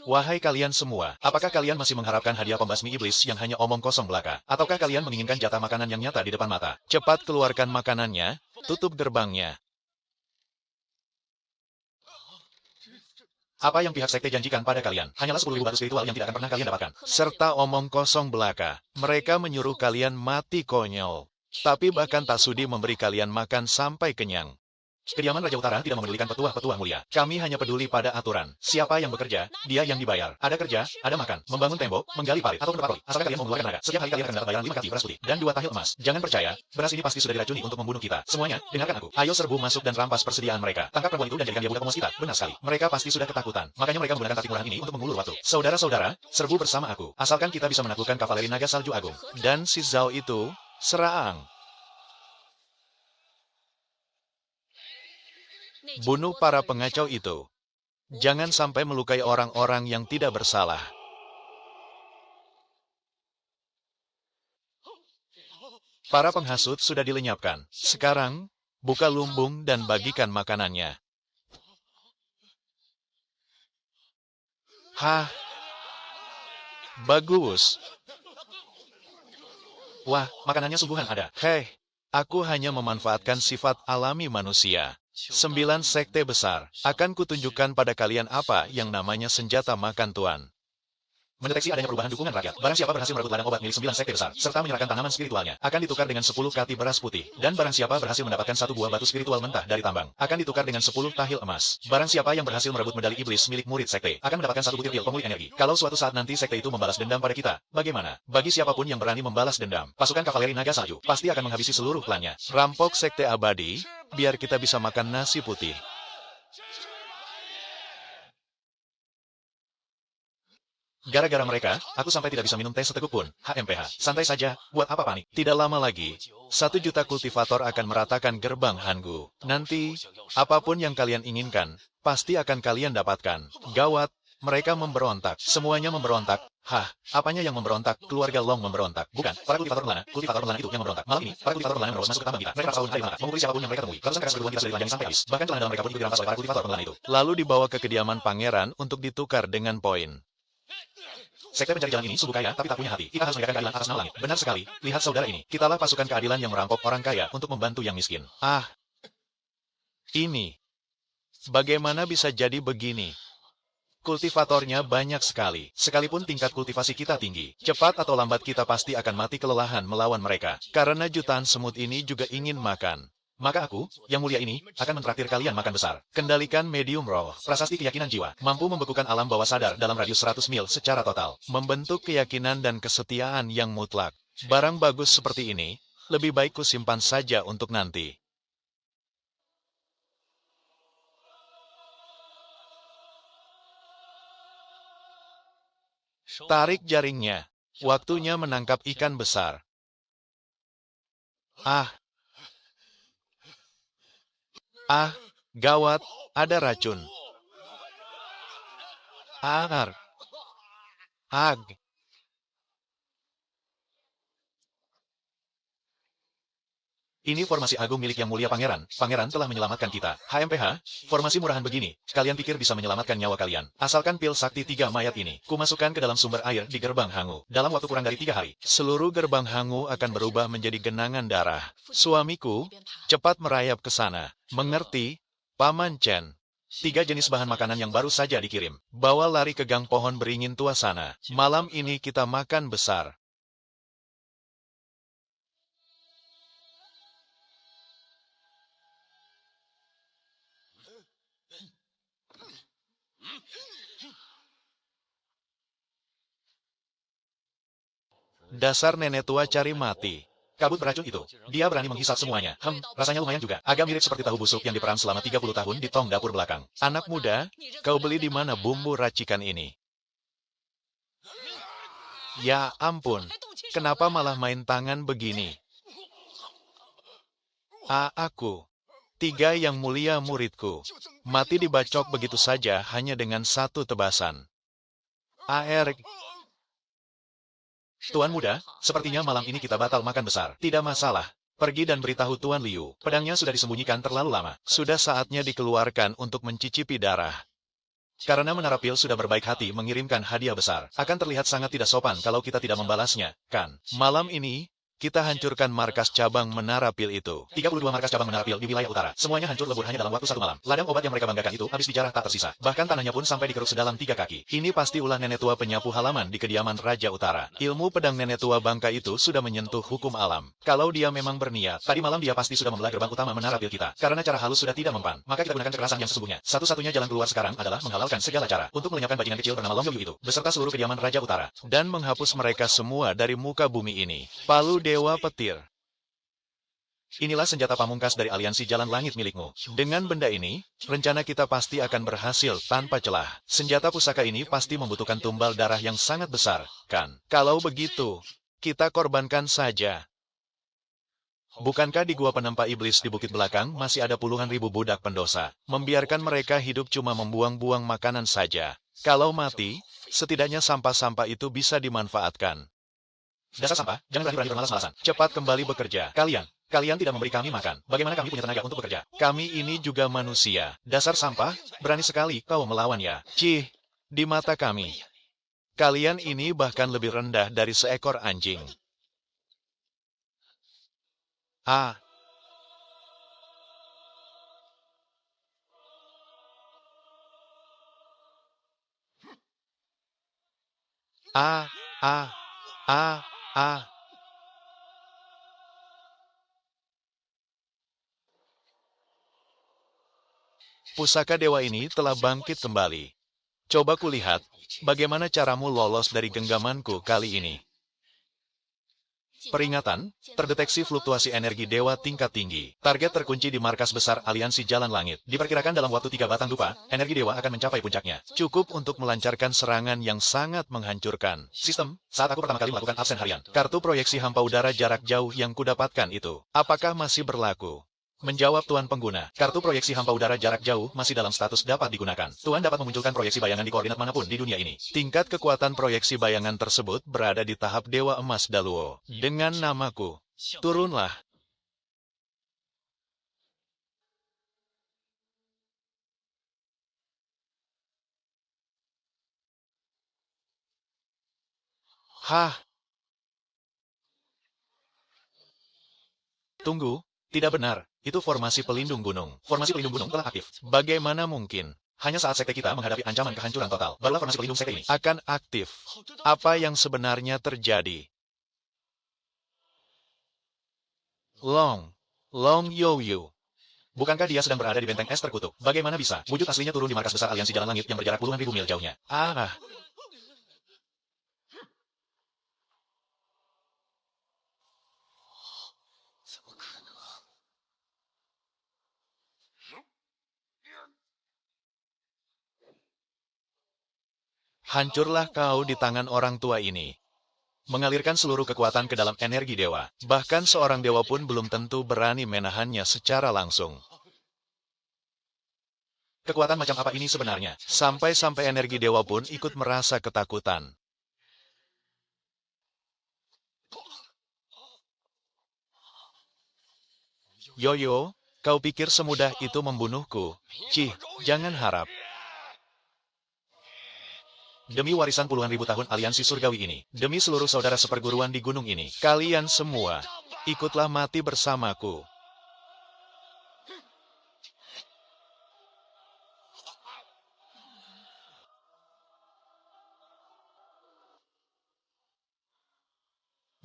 Wahai kalian semua, apakah kalian masih mengharapkan hadiah pembasmi iblis yang hanya omong kosong belaka? Ataukah kalian menginginkan jatah makanan yang nyata di depan mata? Cepat keluarkan makanannya, tutup gerbangnya. Apa yang pihak sekte janjikan pada kalian? Hanyalah 10.000 batu spiritual yang tidak akan pernah kalian dapatkan. Serta omong kosong belaka. Mereka menyuruh kalian mati konyol. Tapi bahkan tak sudi memberi kalian makan sampai kenyang. Kediaman Raja Utara tidak memedulikan petuah-petuah mulia. Kami hanya peduli pada aturan. Siapa yang bekerja, dia yang dibayar. Ada kerja, ada makan, membangun tembok, menggali parit, atau berpatroli. Asalkan kalian mengeluarkan tenaga, setiap hari kalian akan dapat bayaran 5 kaki beras putih dan 2 tahil emas. Jangan percaya, beras ini pasti sudah diracuni untuk membunuh kita. Semuanya, dengarkan aku. Ayo serbu masuk dan rampas persediaan mereka. Tangkap perempuan itu dan jadikan dia budak pemuas kita. Benar sekali. Mereka pasti sudah ketakutan. Makanya mereka menggunakan taktik murahan ini untuk mengulur waktu. Saudara-saudara, serbu bersama aku. Asalkan kita bisa menaklukkan kavaleri naga salju agung. Dan si Zhao itu, serang. Bunuh para pengacau itu. Jangan sampai melukai orang-orang yang tidak bersalah. Para penghasut sudah dilenyapkan. Sekarang, buka lumbung dan bagikan makanannya. Hah? Bagus. Wah, makanannya sungguhan ada. Hei, aku hanya memanfaatkan sifat alami manusia. 9 sekte besar. Akan kutunjukkan pada kalian apa yang namanya senjata makan tuan. Mendeteksi adanya perubahan dukungan rakyat. Barang siapa berhasil merebut ladang obat milik 9 sekte besar, serta menyerahkan tanaman spiritualnya, akan ditukar dengan 10 kati beras putih. Dan barang siapa berhasil mendapatkan 1 buah batu spiritual mentah dari tambang, akan ditukar dengan 10 tahil emas. Barang siapa yang berhasil merebut medali iblis milik murid sekte, akan mendapatkan 1 butir pil pemulih energi. Kalau suatu saat nanti sekte itu membalas dendam pada kita, bagaimana? Bagi siapapun yang berani membalas dendam, pasukan kavaleri naga salju pasti akan menghabisi seluruh klannya. Rampok sekte abadi, biar kita bisa makan nasi putih. Gara-gara mereka, aku sampai tidak bisa minum teh seteguk pun. HMPH, santai saja, buat apa panik? Tidak lama lagi, 1 juta kultivator akan meratakan gerbang Hangu. Nanti, apapun yang kalian inginkan, pasti akan kalian dapatkan. Gawat, mereka memberontak. Semuanya memberontak. Hah, apanya yang memberontak? Keluarga Long memberontak. Bukan, para kultivator melana itu yang memberontak. Malam ini, para kultivator melana menerobos masuk ke tambang kita. Mereka merasa dari mana? Memukuli siapapun yang mereka temui. Ratusan keras keduluan kita sudah dilanjangi sampai habis. Bahkan celana dalam mereka pun ikut dirampas oleh para kultivator melana itu. Lalu dibawa ke kediaman pangeran untuk ditukar dengan poin. Sekte pencari jalan ini sungguh kaya, tapi tak punya hati. Kita harus menegakkan keadilan atas nama langit. Benar sekali. Lihat saudara ini. Kitalah pasukan keadilan yang merampok orang kaya untuk membantu yang miskin. Ah. Ini. Bagaimana bisa jadi begini? Kultivatornya banyak sekali. Sekalipun tingkat kultivasi kita tinggi, cepat atau lambat kita pasti akan mati kelelahan melawan mereka. Karena jutaan semut ini juga ingin makan. Maka aku, yang mulia ini, akan mentraktir kalian makan besar. Kendalikan medium roh, prasasti keyakinan jiwa, mampu membekukan alam bawah sadar dalam radius 100 mil secara total. Membentuk keyakinan dan kesetiaan yang mutlak. Barang bagus seperti ini, lebih baik ku simpan saja untuk nanti. Tarik jaringnya. Waktunya menangkap ikan besar. Ah. Ah, gawat, ada racun. Ar. Ag. Ini formasi agung milik yang mulia pangeran. Pangeran telah menyelamatkan kita. HMPH, formasi murahan begini. Kalian pikir bisa menyelamatkan nyawa kalian. Asalkan pil sakti 3 mayat ini. Kumasukkan ke dalam sumber air di gerbang Hangu. Dalam waktu kurang dari 3 hari. Seluruh gerbang Hangu akan berubah menjadi genangan darah. Suamiku, cepat merayap ke sana. Mengerti, Paman Chen? 3 jenis bahan makanan yang baru saja dikirim. Bawa lari ke gang pohon beringin tua sana. Malam ini kita makan besar. Dasar nenek tua cari mati. Kabut beracun itu. Dia berani menghisap semuanya. Rasanya lumayan juga. Agak mirip seperti tahu busuk yang diperam selama 30 tahun di tong dapur belakang. Anak muda, kau beli di mana bumbu racikan ini? Ya ampun, kenapa malah main tangan begini? Aku. 3 yang mulia muridku. Mati dibacok begitu saja hanya dengan 1 tebasan. Tuan muda, sepertinya malam ini kita batal makan besar. Tidak masalah. Pergi dan beritahu Tuan Liu. Pedangnya sudah disembunyikan terlalu lama. Sudah saatnya dikeluarkan untuk mencicipi darah. Karena Menara Pil sudah berbaik hati mengirimkan hadiah besar. Akan terlihat sangat tidak sopan kalau kita tidak membalasnya, kan? Malam ini, kita hancurkan markas cabang Menara Pil itu. 32 markas cabang Menara Pil di wilayah utara. Semuanya hancur lebur hanya dalam waktu 1 malam. Ladang obat yang mereka banggakan itu habis dijarah tak tersisa. Bahkan tanahnya pun sampai dikeruk sedalam 3 kaki. Ini pasti ulah nenek tua penyapu halaman di kediaman Raja Utara. Ilmu pedang nenek tua bangka itu sudah menyentuh hukum alam. Kalau dia memang berniat, tadi malam dia pasti sudah membelah gerbang utama Menara Pil kita. Karena cara halus sudah tidak mempan, maka kita gunakan kekerasan yang sesungguhnya. Satu-satunya jalan keluar sekarang adalah menghalalkan segala cara untuk melenyapkan bajingan kecil bernama Long Yoyu itu, beserta seluruh kediaman Raja Utara, dan menghapus mereka semua dari muka bumi ini. Palu Dewa Petir. Inilah senjata pamungkas dari aliansi Jalan Langit milikmu. Dengan benda ini, rencana kita pasti akan berhasil tanpa celah. Senjata pusaka ini pasti membutuhkan tumbal darah yang sangat besar, kan? Kalau begitu, kita korbankan saja. Bukankah di gua penempa iblis di bukit belakang masih ada puluhan ribu budak pendosa? Membiarkan mereka hidup cuma membuang-buang makanan saja. Kalau mati, setidaknya sampah-sampah itu bisa dimanfaatkan. Dasar sampah, jangan berani bermalas-malasan. Cepat kembali bekerja. Kalian tidak memberi kami makan. Bagaimana kami punya tenaga untuk bekerja? Kami ini juga manusia. Dasar sampah, berani sekali kau melawan ya. Cih, di mata kami. Kalian ini bahkan lebih rendah dari seekor anjing. Ah. Ah, ah, ah, ah. Pusaka dewa ini telah bangkit kembali. Coba kulihat, bagaimana caramu lolos dari genggamanku kali ini. Peringatan, terdeteksi fluktuasi energi dewa tingkat tinggi. Target terkunci di markas besar aliansi Jalan Langit. Diperkirakan dalam waktu 3 batang dupa, energi dewa akan mencapai puncaknya. Cukup untuk melancarkan serangan yang sangat menghancurkan. Sistem, saat aku pertama kali melakukan absen harian, kartu proyeksi hampa udara jarak jauh yang kudapatkan itu, apakah masih berlaku? Menjawab Tuan Pengguna, kartu proyeksi hampa udara jarak jauh masih dalam status dapat digunakan. Tuan dapat memunculkan proyeksi bayangan di koordinat manapun di dunia ini. Tingkat kekuatan proyeksi bayangan tersebut berada di tahap Dewa Emas Daluo. Dengan namaku, turunlah. Hah? Tunggu, tidak benar. Itu formasi pelindung gunung. Formasi pelindung gunung telah aktif. Bagaimana mungkin? Hanya saat sekte kita menghadapi ancaman kehancuran total, barulah formasi pelindung sekte ini akan aktif. Apa yang sebenarnya terjadi? Long Yoyu. Bukankah dia sedang berada di benteng es terkutuk? Bagaimana bisa? Wujud aslinya turun di markas besar aliansi Jalan Langit yang berjarak puluhan ribu mil jauhnya. Ah. Hancurlah kau di tangan orang tua ini. Mengalirkan seluruh kekuatan ke dalam energi dewa. Bahkan seorang dewa pun belum tentu berani menahannya secara langsung. Kekuatan macam apa ini sebenarnya? Sampai-sampai energi dewa pun ikut merasa ketakutan. Yoyo, kau pikir semudah itu membunuhku? Cih, jangan harap. Demi warisan puluhan ribu tahun aliansi surgawi ini, demi seluruh saudara seperguruan di gunung ini, kalian semua, ikutlah mati bersamaku.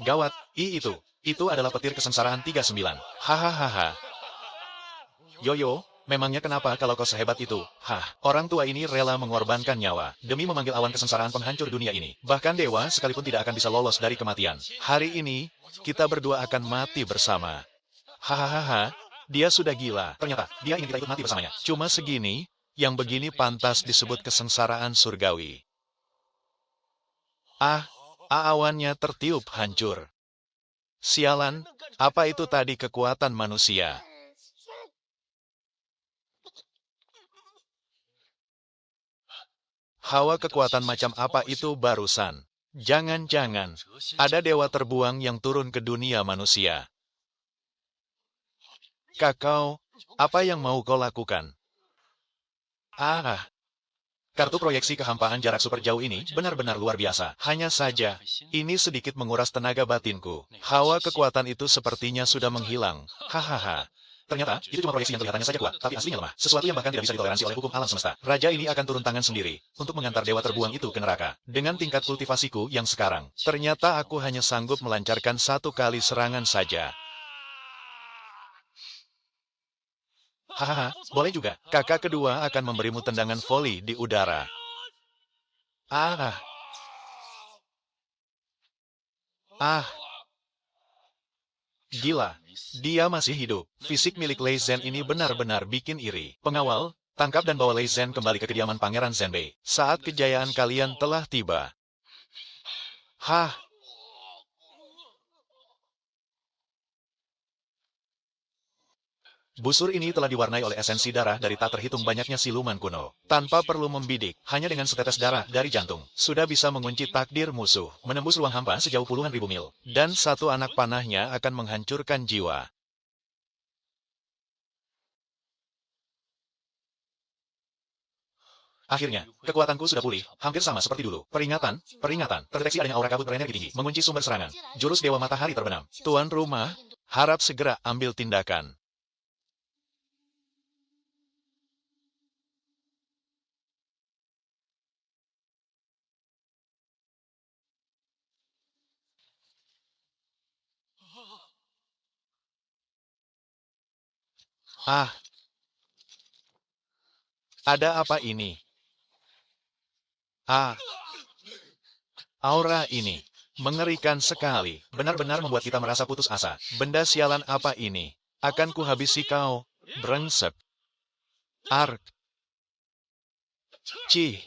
Gawat, itu adalah petir kesengsaraan 39. Hahaha. Yoyo, memangnya kenapa kalau kau sehebat itu? Orang tua ini rela mengorbankan nyawa demi memanggil awan kesengsaraan penghancur dunia ini. Bahkan dewa sekalipun tidak akan bisa lolos dari kematian. Hari ini, kita berdua akan mati bersama. Hahaha, dia sudah gila. Ternyata, dia ingin kita ikut mati bersamanya. Cuma segini, yang begini pantas disebut kesengsaraan surgawi. Awannya tertiup hancur. Sialan, apa itu tadi kekuatan manusia? Hawa kekuatan macam apa itu barusan? Jangan-jangan, ada dewa terbuang yang turun ke dunia manusia. Kakao, apa yang mau kau lakukan? Kartu proyeksi kehampaan jarak super jauh ini benar-benar luar biasa. Hanya saja, ini sedikit menguras tenaga batinku. Hawa kekuatan itu sepertinya sudah menghilang. Hahaha. Ternyata, itu cuma proyeksi yang kelihatannya saja kuat, tapi aslinya lemah. Sesuatu yang bahkan tidak bisa ditoleransi oleh hukum alam semesta. Raja ini akan turun tangan sendiri, untuk mengantar dewa terbuang itu ke neraka. Dengan tingkat kultivasiku yang sekarang, ternyata aku hanya sanggup melancarkan 1 kali serangan saja. Hahaha, boleh juga. Kakak kedua akan memberimu tendangan voli di udara. Ah, ah, gila. Dia masih hidup. Fisik milik Lei Zhen ini benar-benar bikin iri. Pengawal, tangkap dan bawa Lei Zhen kembali ke kediaman Pangeran Zhenbei. Saat kejayaan kalian telah tiba. Hah, busur ini telah diwarnai oleh esensi darah dari tak terhitung banyaknya siluman kuno. Tanpa perlu membidik, hanya dengan setetes darah dari jantung, sudah bisa mengunci takdir musuh, menembus ruang hampa sejauh puluhan ribu mil. Dan satu anak panahnya akan menghancurkan jiwa. Akhirnya, kekuatanku sudah pulih, hampir sama seperti dulu. Peringatan, peringatan, terdeteksi adanya aura kabut berenergi tinggi, mengunci sumber serangan. Jurus Dewa Matahari terbenam. Tuan rumah, harap segera ambil tindakan. Ah, ada apa ini? Ah, aura ini. Mengerikan sekali. Benar-benar membuat kita merasa putus asa. Benda sialan apa ini? Akan kuhabisi kau. Brengsek. Ark. Cih.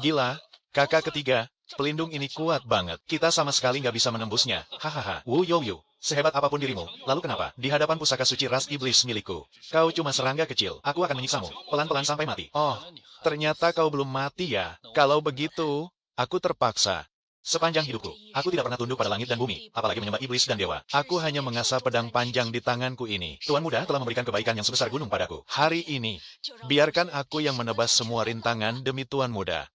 Gila. Kakak ketiga. Pelindung ini kuat banget. Kita sama sekali nggak bisa menembusnya. Hahaha. Wu yo yo. Sehebat apapun dirimu, lalu kenapa? Di hadapan pusaka suci ras iblis milikku. Kau cuma serangga kecil. Aku akan menyiksamu. Pelan-pelan sampai mati. Oh, ternyata kau belum mati ya. Kalau begitu, aku terpaksa. Sepanjang hidupku, aku tidak pernah tunduk pada langit dan bumi, apalagi menyembah iblis dan dewa. Aku hanya mengasah pedang panjang di tanganku ini. Tuan muda telah memberikan kebaikan yang sebesar gunung padaku. Hari ini, biarkan aku yang menebas semua rintangan demi Tuan muda.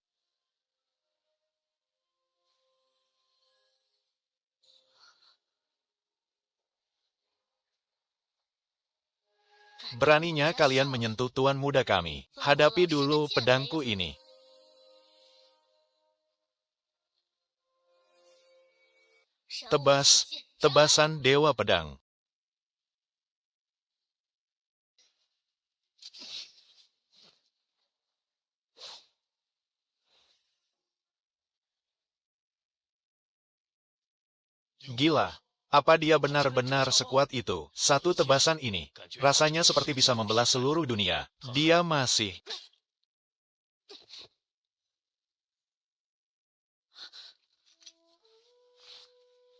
Beraninya kalian menyentuh Tuan muda kami. Hadapi dulu pedangku ini. Tebas, tebasan Dewa Pedang. Gila, apa dia benar-benar sekuat itu? Satu tebasan ini, rasanya seperti bisa membelah seluruh dunia. Dia masih...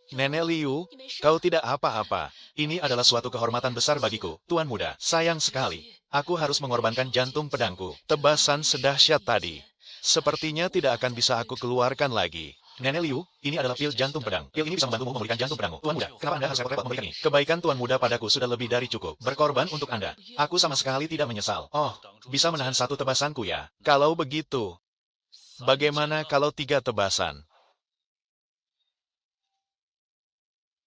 Nenek Liu, kau tidak apa-apa. Ini adalah suatu kehormatan besar bagiku, Tuan muda. Sayang sekali, aku harus mengorbankan jantung pedangku. Tebasan sedahsyat tadi. Sepertinya tidak akan bisa aku keluarkan lagi. Nenek Liu, ini adalah pil jantung pedang. Pil ini bisa membantumu memulihkan jantung pedangmu. Tuan muda, kenapa Anda harus repot-repot memberikan ini? Kebaikan Tuan muda padaku sudah lebih dari cukup. Berkorban untuk Anda. Aku sama sekali tidak menyesal. Oh, bisa menahan satu tebasanku ya. Kalau begitu, bagaimana kalau 3 tebasan?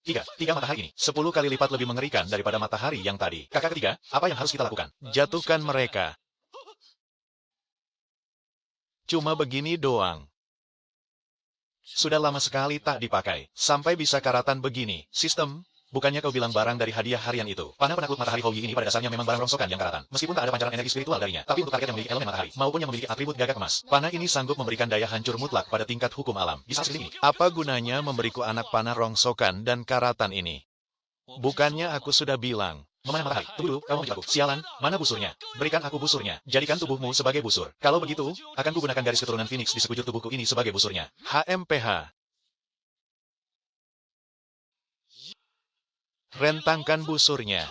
Tiga matahari ini, 10 kali lipat lebih mengerikan daripada matahari yang tadi. Kakak ketiga, apa yang harus kita lakukan? Jatuhkan mereka. Cuma begini doang. Sudah lama sekali tak dipakai. Sampai bisa karatan begini. Sistem, bukannya kau bilang barang dari hadiah harian itu. Panah penakluk matahari Houyi ini pada dasarnya memang barang rongsokan yang karatan. Meskipun tak ada pancaran energi spiritual darinya. Tapi untuk target yang memiliki elemen matahari, maupun yang memiliki atribut gagak emas, panah ini sanggup memberikan daya hancur mutlak pada tingkat hukum alam. Bisa seperti ini. Apa gunanya memberiku anak panah rongsokan dan karatan ini? Bukannya aku sudah bilang. Memanah matahari. Tunggu dulu, kau mau menjebakku. Sialan, mana busurnya? Berikan aku busurnya. Jadikan tubuhmu sebagai busur. Kalau begitu, akan kugunakan garis keturunan Phoenix di sekujur tubuhku ini sebagai busurnya. HMPH. Rentangkan busurnya.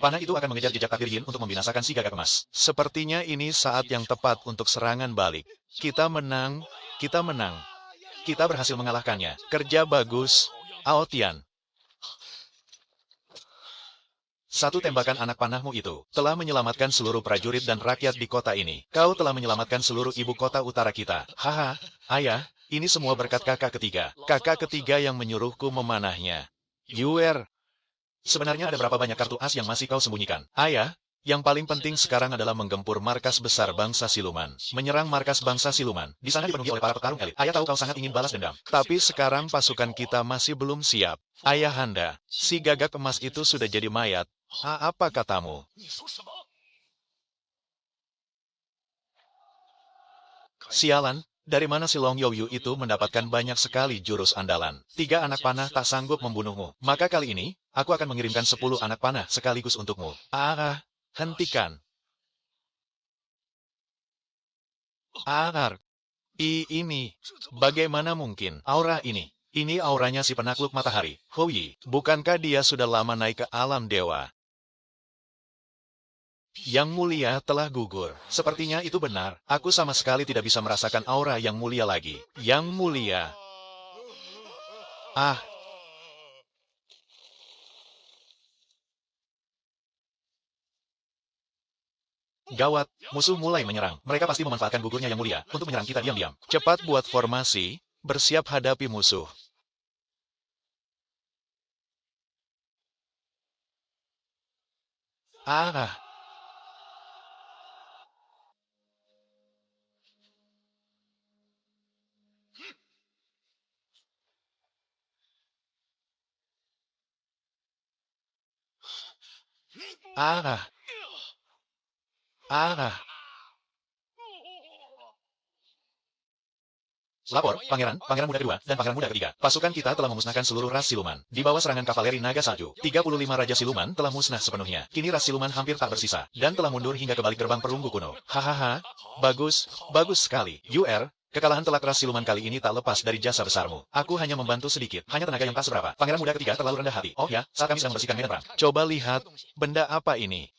Panah itu akan mengejar jejak takdir Yin untuk membinasakan si gagak emas. Sepertinya ini saat yang tepat untuk serangan balik. Kita menang, kita menang. Kita berhasil mengalahkannya. Kerja bagus, Aotian. Satu tembakan anak panahmu itu telah menyelamatkan seluruh prajurit dan rakyat di kota ini. Kau telah menyelamatkan seluruh ibu kota utara kita. Haha, ayah, ini semua berkat kakak ketiga. Kakak ketiga yang menyuruhku memanahnya. Yuer, sebenarnya ada berapa banyak kartu as yang masih kau sembunyikan? Ayah, yang paling penting sekarang adalah menggempur markas besar bangsa siluman. Menyerang markas bangsa siluman. Di sana dipenuhi oleh para petarung elit. Ayah tahu kau sangat ingin balas dendam. Tapi sekarang pasukan kita masih belum siap. Ayahanda, si gagak emas itu sudah jadi mayat. Apa katamu? Sialan, dari mana si Long Youyu itu mendapatkan banyak sekali jurus andalan? 3 anak panah tak sanggup membunuhmu. Maka kali ini, aku akan mengirimkan 10 anak panah sekaligus untukmu. Hentikan. Ini. Bagaimana mungkin? Aura ini. Ini auranya si penakluk matahari. Houyi, bukankah dia sudah lama naik ke alam dewa? Yang mulia telah gugur. Sepertinya itu benar. Aku sama sekali tidak bisa merasakan aura yang mulia lagi. Yang mulia. Gawat, musuh mulai menyerang. Mereka pasti memanfaatkan gugurnya yang mulia untuk menyerang kita diam-diam. Cepat buat formasi, bersiap hadapi musuh. Ah, ah, ah. Lapor, Pangeran Muda kedua, dan Pangeran Muda ketiga. Pasukan kita telah memusnahkan seluruh ras siluman. Di bawah serangan kavaleri naga salju, 35 Raja Siluman telah musnah sepenuhnya. Kini ras siluman hampir tak bersisa, dan telah mundur hingga ke balik gerbang perunggu kuno. Hahaha, bagus, bagus sekali. UR, kekalahan telak ras siluman kali ini tak lepas dari jasa besarmu. Aku hanya membantu sedikit, hanya tenaga yang tak seberapa. Pangeran Muda ketiga terlalu rendah hati. Oh ya, saat kami sedang membersihkan medan perang. Coba lihat, benda apa ini?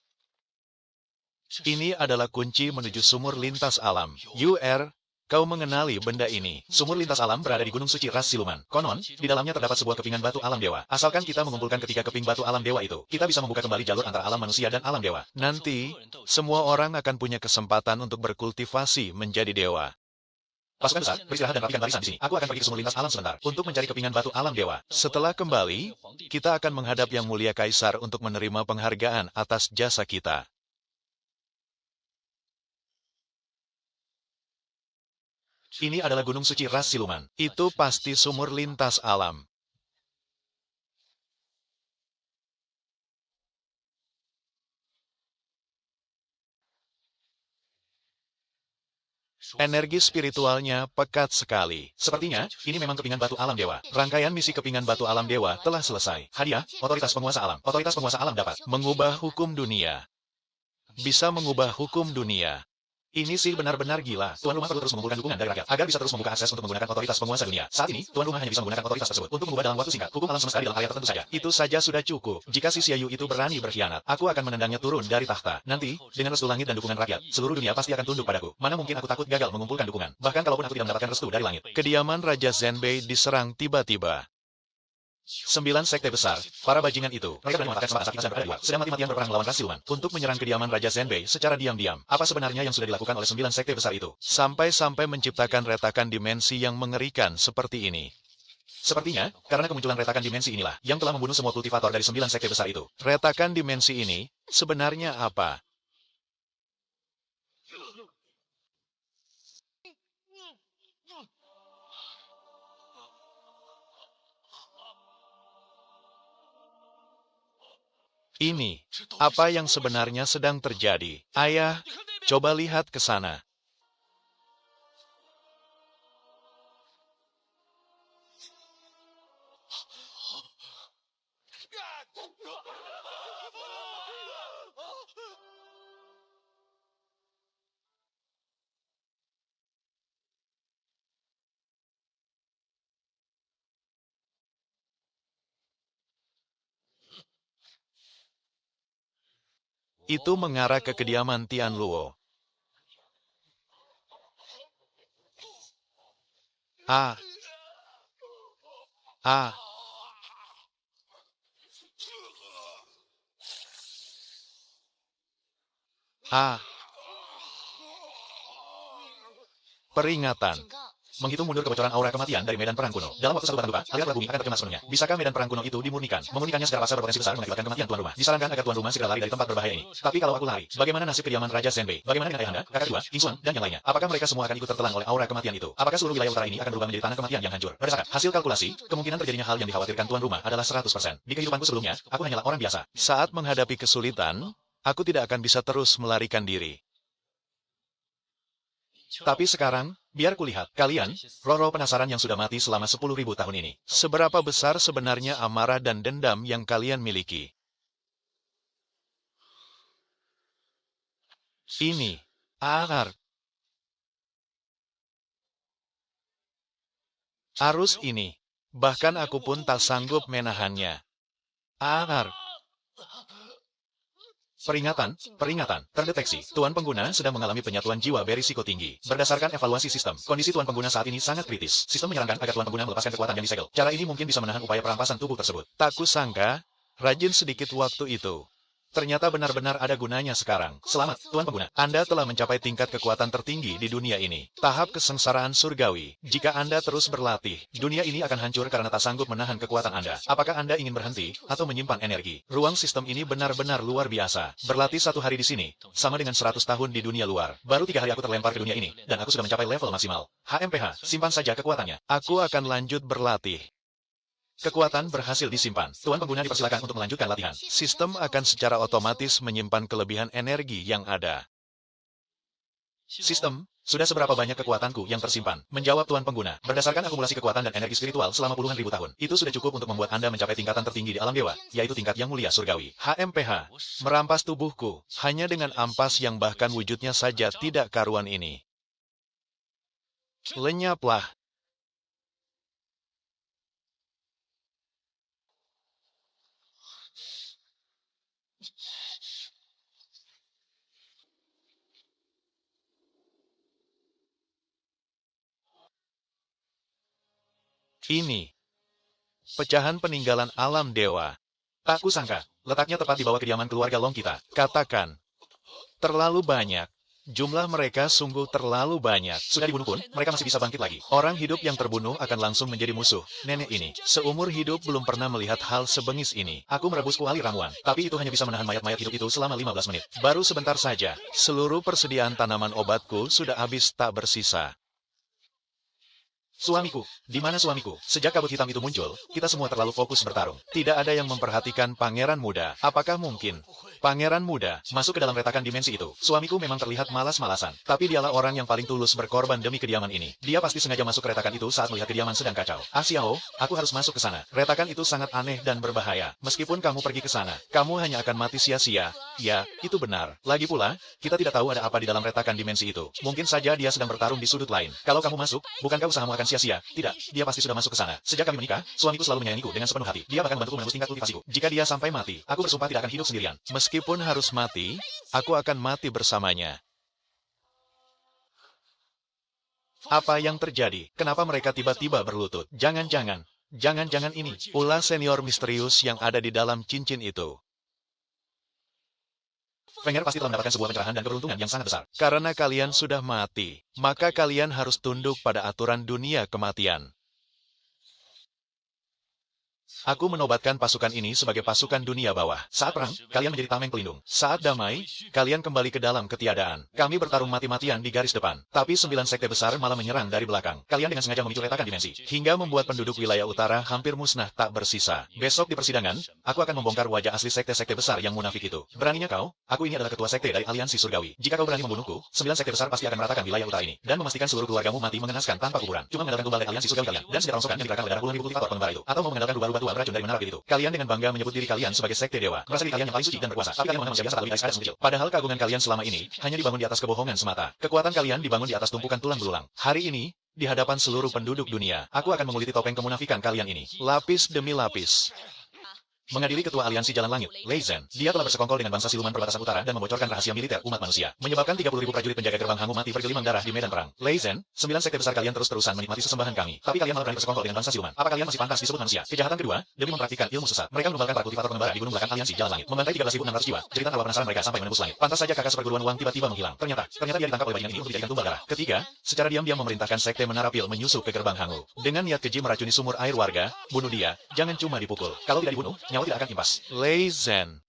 Ini adalah kunci menuju sumur lintas alam. UR, kau mengenali benda ini. Sumur lintas alam berada di Gunung Suci Ras Siluman. Konon, di dalamnya terdapat sebuah kepingan batu alam dewa. Asalkan kita mengumpulkan ketiga keping batu alam dewa itu, kita bisa membuka kembali jalur antara alam manusia dan alam dewa. Nanti, semua orang akan punya kesempatan untuk berkultivasi menjadi dewa. Pasukan besar, beristirahat dan rapikan barisan di sini. Aku akan pergi ke sumur lintas alam sebentar, untuk mencari kepingan batu alam dewa. Setelah kembali, kita akan menghadap Yang Mulia Kaisar untuk menerima penghargaan atas jasa kita. Ini adalah Gunung Suci Ras Siluman. Itu pasti sumur lintas alam. Energi spiritualnya pekat sekali. Sepertinya, ini memang kepingan batu alam dewa. Rangkaian misi kepingan batu alam dewa telah selesai. Hadiah, otoritas penguasa alam. Otoritas penguasa alam dapat mengubah hukum dunia. Bisa mengubah hukum dunia. Ini sih benar-benar gila. Tuan rumah perlu terus mengumpulkan dukungan dari rakyat, agar bisa terus membuka akses untuk menggunakan otoritas penguasa dunia. Saat ini, tuan rumah hanya bisa menggunakan otoritas tersebut untuk mengubah dalam waktu singkat hukum alam semesta di dalam area tertentu saja. Itu saja sudah cukup. Jika si Xiaoyu itu berani berkhianat, aku akan menendangnya turun dari takhta. Nanti, dengan restu langit dan dukungan rakyat, seluruh dunia pasti akan tunduk padaku. Mana mungkin aku takut gagal mengumpulkan dukungan. Bahkan kalaupun aku tidak mendapatkan restu dari langit. Kediaman Raja Zenbei diserang tiba-tiba. 9 sekte besar, para bajingan itu, mereka berani mengatakan semua asal kita berada di luar, sedang mati-matian berperang melawan ras siluman, untuk menyerang kediaman Raja Zenbei secara diam-diam. Apa sebenarnya yang sudah dilakukan oleh 9 sekte besar itu? Sampai-sampai menciptakan retakan dimensi yang mengerikan seperti ini. Sepertinya, karena kemunculan retakan dimensi inilah, yang telah membunuh semua kultivator dari 9 sekte besar itu. Retakan dimensi ini, sebenarnya apa? Ini, apa yang sebenarnya sedang terjadi? Ayah, coba lihat ke sana. Itu mengarah ke kediaman Tian Luo. Ah, ah, ah. Peringatan. Menghitung mundur kebocoran aura kematian dari medan perang kuno. Dalam waktu 1 batang dupa, aliran bumi akan terkena sepenuhnya. Bisakah medan perang kuno itu dimurnikan? Memurnikannya secara paksa berpotensi besar mengakibatkan kematian tuan rumah. Disarankan agar tuan rumah segera lari dari tempat berbahaya ini. Tapi kalau aku lari, bagaimana nasib kediaman Raja Zenbei? Bagaimana dengan ayahanda, kakak kedua, King Xuan, dan yang lainnya? Apakah mereka semua akan ikut tertelan oleh aura kematian itu? Apakah seluruh wilayah utara ini akan berubah menjadi tanah kematian yang hancur? Berdasarkan hasil kalkulasi, kemungkinan terjadinya hal yang dikhawatirkan tuan rumah adalah 100%. Di kehidupanku sebelumnya, aku hanyalah orang biasa. Saat menghadapi kesulitan, aku tidak akan bisa terus melarikan diri. Tapi sekarang, biar kulihat, kalian, roh-roh penasaran yang sudah mati selama 10.000 tahun ini. Seberapa besar sebenarnya amarah dan dendam yang kalian miliki? Ini, arus ini. Bahkan aku pun tak sanggup menahannya. Peringatan, peringatan, terdeteksi. Tuan pengguna sedang mengalami penyatuan jiwa berisiko tinggi. Berdasarkan evaluasi sistem, kondisi tuan pengguna saat ini sangat kritis. Sistem menyarankan agar tuan pengguna melepaskan kekuatan yang disegel. Cara ini mungkin bisa menahan upaya perampasan tubuh tersebut. Tak kusangka, rajin sedikit waktu itu. Ternyata benar-benar ada gunanya sekarang. Selamat, Tuan Pengguna. Anda telah mencapai tingkat kekuatan tertinggi di dunia ini. Tahap kesengsaraan surgawi. Jika Anda terus berlatih, dunia ini akan hancur karena tak sanggup menahan kekuatan Anda. Apakah Anda ingin berhenti atau menyimpan energi? Ruang sistem ini benar-benar luar biasa. Berlatih 1 hari di sini, sama dengan 100 tahun di dunia luar. Baru 3 hari aku terlempar ke dunia ini, dan aku sudah mencapai level maksimal. HMPH, simpan saja kekuatannya. Aku akan lanjut berlatih. Kekuatan berhasil disimpan. Tuan pengguna dipersilakan untuk melanjutkan latihan. Sistem akan secara otomatis menyimpan kelebihan energi yang ada. Sistem, sudah seberapa banyak kekuatanku yang tersimpan? Menjawab Tuan Pengguna, berdasarkan akumulasi kekuatan dan energi spiritual selama puluhan ribu tahun, itu sudah cukup untuk membuat Anda mencapai tingkatan tertinggi di alam dewa, yaitu tingkat yang mulia surgawi. HMPH, merampas tubuhku, hanya dengan ampas yang bahkan wujudnya saja tidak karuan ini. Lenyaplah. Ini pecahan peninggalan alam dewa. Tak kusangka, letaknya tepat di bawah kediaman keluarga Long kita. Katakan, terlalu banyak. Jumlah mereka sungguh terlalu banyak. Sudah dibunuh pun, mereka masih bisa bangkit lagi. Orang hidup yang terbunuh akan langsung menjadi musuh. Nenek ini, seumur hidup belum pernah melihat hal sebengis ini. Aku merebus kuali ramuan, tapi itu hanya bisa menahan mayat-mayat hidup itu selama 15 menit. Baru sebentar saja, seluruh persediaan tanaman obatku sudah habis tak bersisa. Suamiku, di mana suamiku? Sejak kabut hitam itu muncul, kita semua terlalu fokus bertarung. Tidak ada yang memperhatikan pangeran muda. Apakah mungkin pangeran muda masuk ke dalam retakan dimensi itu? Suamiku memang terlihat malas-malasan, tapi dialah orang yang paling tulus berkorban demi kediaman ini. Dia pasti sengaja masuk ke retakan itu saat melihat kediaman sedang kacau. Xiao, aku harus masuk ke sana. Retakan itu sangat aneh dan berbahaya. Meskipun kamu pergi ke sana, kamu hanya akan mati sia-sia. Ya, itu benar. Lagi pula, kita tidak tahu ada apa di dalam retakan dimensi itu. Mungkin saja dia sedang bertarung di sudut lain. Kalau kamu masuk, bukankah usahamu akan sia-sia? Tidak, dia pasti sudah masuk ke sana. Sejak kami menikah, suamiku selalu menyayangiku dengan sepenuh hati. Dia bahkan membantuku menembus tingkat kultivasiku. Jika dia sampai mati, aku bersumpah tidak akan hidup sendirian. Meskipun harus mati, aku akan mati bersamanya. Apa yang terjadi? Kenapa mereka tiba-tiba berlutut? Jangan-jangan ini ulah senior misterius yang ada di dalam cincin itu. Fenger pasti telah mendapatkan sebuah pencerahan dan keberuntungan yang sangat besar. Karena kalian sudah mati, maka kalian harus tunduk pada aturan dunia kematian. Aku menobatkan pasukan ini sebagai pasukan dunia bawah. Saat perang, kalian menjadi tameng pelindung. Saat damai, kalian kembali ke dalam ketiadaan. Kami bertarung mati-matian di garis depan. Tapi 9 sekte besar malah menyerang dari belakang. Kalian dengan sengaja memicu retakan dimensi, hingga membuat penduduk wilayah utara hampir musnah tak bersisa. Besok di persidangan, aku akan membongkar wajah asli sekte-sekte besar yang munafik itu. Beraninya kau? Aku ini adalah ketua sekte dari aliansi surgawi. Jika kau berani membunuhku, 9 sekte besar pasti akan meratakan wilayah utara ini, dan memastikan seluruh keluargamu mati mengenaskan tanpa kuburan. Cuma mengandalkan tumbal dari aliansi surgawi kalian, dan senjata rongsokan yang digerakkan oleh darah puluhan ribu kultivator pengembara itu. Atau mau mengandalkan rubah-rubah tua beracun dari menara pil itu. Kalian dengan bangga menyebut diri kalian sebagai sekte dewa. Merasa diri kalian yang paling suci dan berkuasa. Tapi kalian menganggap manusia biasa tak lebih dari kecil. Padahal keagungan kalian selama ini hanya dibangun di atas kebohongan semata. Kekuatan kalian dibangun di atas tumpukan tulang belulang. Hari ini, di hadapan seluruh penduduk dunia, aku akan menguliti topeng kemunafikan kalian ini. Lapis demi lapis. mengadili ketua aliansi Jalan Langit, Lei Zhen. Dia telah bersekongkol dengan bangsa siluman perbatasan utara dan membocorkan rahasia militer umat manusia, menyebabkan 30.000 prajurit penjaga gerbang Hangu mati bergelimang darah di medan perang. Lei Zhen, 9 sekte besar kalian terus-terusan menikmati sesembahan kami, tapi kalian malah berani bersekongkol dengan bangsa siluman. Apa kalian masih pantas disebut manusia? Kejahatan kedua, demi mempraktikkan ilmu sesat, mereka menumbalkan para kultivator pengembara di gunung belakang aliansi Jalan Langit, membantai 13.600 jiwa. Jeritan awal penasaran mereka sampai menembus langit. Pantas saja kakak seperguruan Wang tiba-tiba menghilang. Ternyata dia ditangkap oleh bajingan ini untuk dijadikan tumbal darah. Ketiga, secara diam-diam memerintahkan sekte Menarapil menyusup ke gerbang Hangu dengan niat keji meracuni sumur air warga. Bunuh dia, jangan cuma dipukul. Kalau tidak dibunuh, nyawa tidak akan impas. Lei Zhen.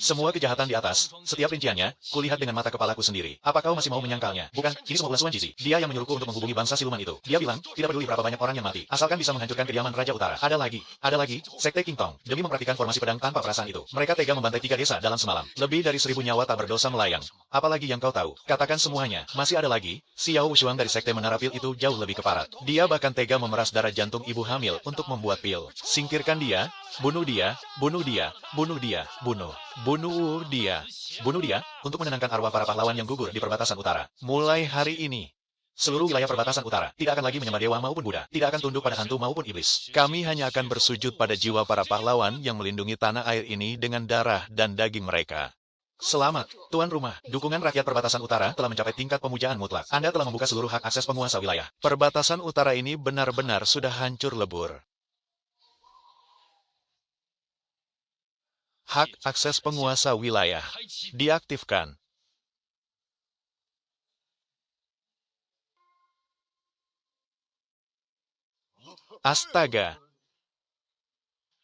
Semua kejahatan di atas, setiap rinciannya, kulihat dengan mata kepalaku sendiri. Apa kau masih mau menyangkalnya? Bukan, ini semua ulah Suan Jizi. Dia yang menyuruhku untuk menghubungi bangsa siluman itu. Dia bilang, tidak peduli berapa banyak orang yang mati, asalkan bisa menghancurkan kediaman Raja Utara. Ada lagi, Sekte King Tong, demi mempraktikkan formasi pedang tanpa perasaan itu. Mereka tega membantai 3 desa dalam semalam. Lebih dari 1.000 nyawa tak berdosa melayang. Apalagi yang kau tahu? Katakan semuanya. Masih ada lagi, Xiao Wushuang dari Sekte Menarapil itu jauh lebih keparat. Dia bahkan tega memeras darah jantung ibu hamil untuk membuat pil. Singkirkan dia, bunuh dia, bunuh dia, bunuh dia, bunuh dia. Bunuh dia, untuk menenangkan arwah para pahlawan yang gugur di perbatasan utara. Mulai hari ini, seluruh wilayah perbatasan utara tidak akan lagi menyembah dewa maupun Buddha, tidak akan tunduk pada hantu maupun iblis. Kami hanya akan bersujud pada jiwa para pahlawan yang melindungi tanah air ini dengan darah dan daging mereka. Selamat, tuan rumah. Dukungan rakyat perbatasan utara telah mencapai tingkat pemujaan mutlak. Anda telah membuka seluruh hak akses penguasa wilayah. Perbatasan utara ini benar-benar sudah hancur lebur. Hak akses penguasa wilayah diaktifkan. Astaga.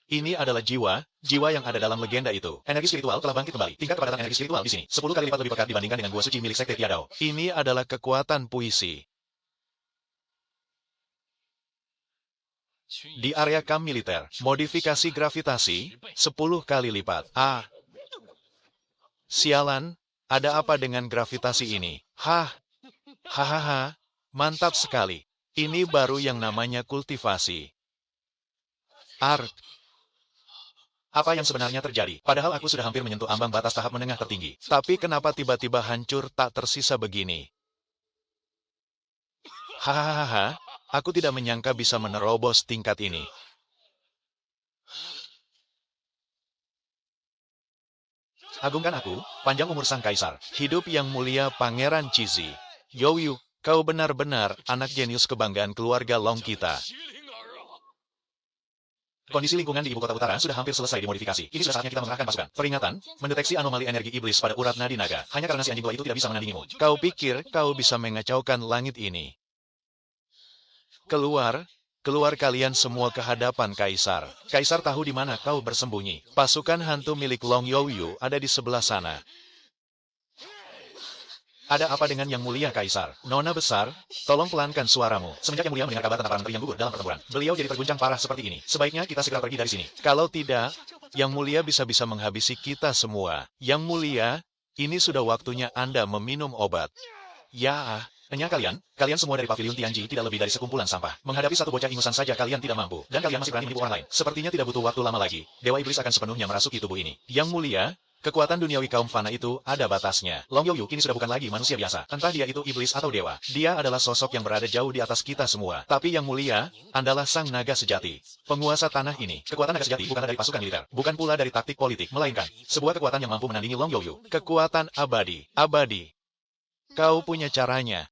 Ini adalah jiwa yang ada dalam legenda itu. Energi spiritual telah bangkit kembali. Tingkat kepadatan energi spiritual di sini 10 kali lipat lebih pekat dibandingkan dengan gua suci milik Sekte Tiadao. Ini adalah kekuatan puisi. Di area kamp militer, modifikasi gravitasi 10 kali lipat. Sialan, ada apa dengan gravitasi ini? Hahaha, mantap sekali. Ini baru yang namanya kultivasi. Apa yang sebenarnya terjadi? Padahal aku sudah hampir menyentuh ambang batas tahap menengah tertinggi. Tapi kenapa tiba-tiba hancur tak tersisa begini? Hahaha. Aku tidak menyangka bisa menerobos tingkat ini. Agungkan aku, panjang umur sang kaisar. Hidup yang mulia Pangeran Cizi. Youyu, kau benar-benar anak jenius kebanggaan keluarga Long kita. Kondisi lingkungan di ibu kota utara sudah hampir selesai dimodifikasi. Ini sudah saatnya kita mengerahkan pasukan. Peringatan, mendeteksi anomali energi iblis pada urat nadi naga. Hanya karena si anjing tua itu tidak bisa menandingimu. Kau pikir kau bisa mengacaukan langit ini? Keluar kalian semua ke hadapan Kaisar. Kaisar tahu di mana kau bersembunyi. Pasukan hantu milik Long Youyu ada di sebelah sana. Ada apa dengan Yang Mulia Kaisar? Nona besar, tolong pelankan suaramu. Semenjak Yang Mulia mendengar kabar tentang para menteri yang gugur dalam pertempuran, beliau jadi terguncang parah seperti ini. Sebaiknya kita segera pergi dari sini. Kalau tidak, Yang Mulia bisa-bisa menghabisi kita semua. Yang Mulia, ini sudah waktunya Anda meminum obat. Ya. Hanya kalian semua dari Pavilion Tianji tidak lebih dari sekumpulan sampah. Menghadapi satu bocah ingusan saja kalian tidak mampu. Dan kalian masih berani menipu orang lain. Sepertinya tidak butuh waktu lama lagi. Dewa Iblis akan sepenuhnya merasuki tubuh ini. Yang Mulia, kekuatan duniawi kaum fana itu ada batasnya. Long Youyu kini sudah bukan lagi manusia biasa. Entah dia itu iblis atau dewa. Dia adalah sosok yang berada jauh di atas kita semua. Tapi Yang Mulia adalah sang naga sejati. Penguasa tanah ini. Kekuatan naga sejati bukanlah dari pasukan militer. Bukan pula dari taktik politik. Melainkan sebuah kekuatan yang mampu menandingi Long Youyu. Kekuatan abadi. Abadi. Kau punya caranya.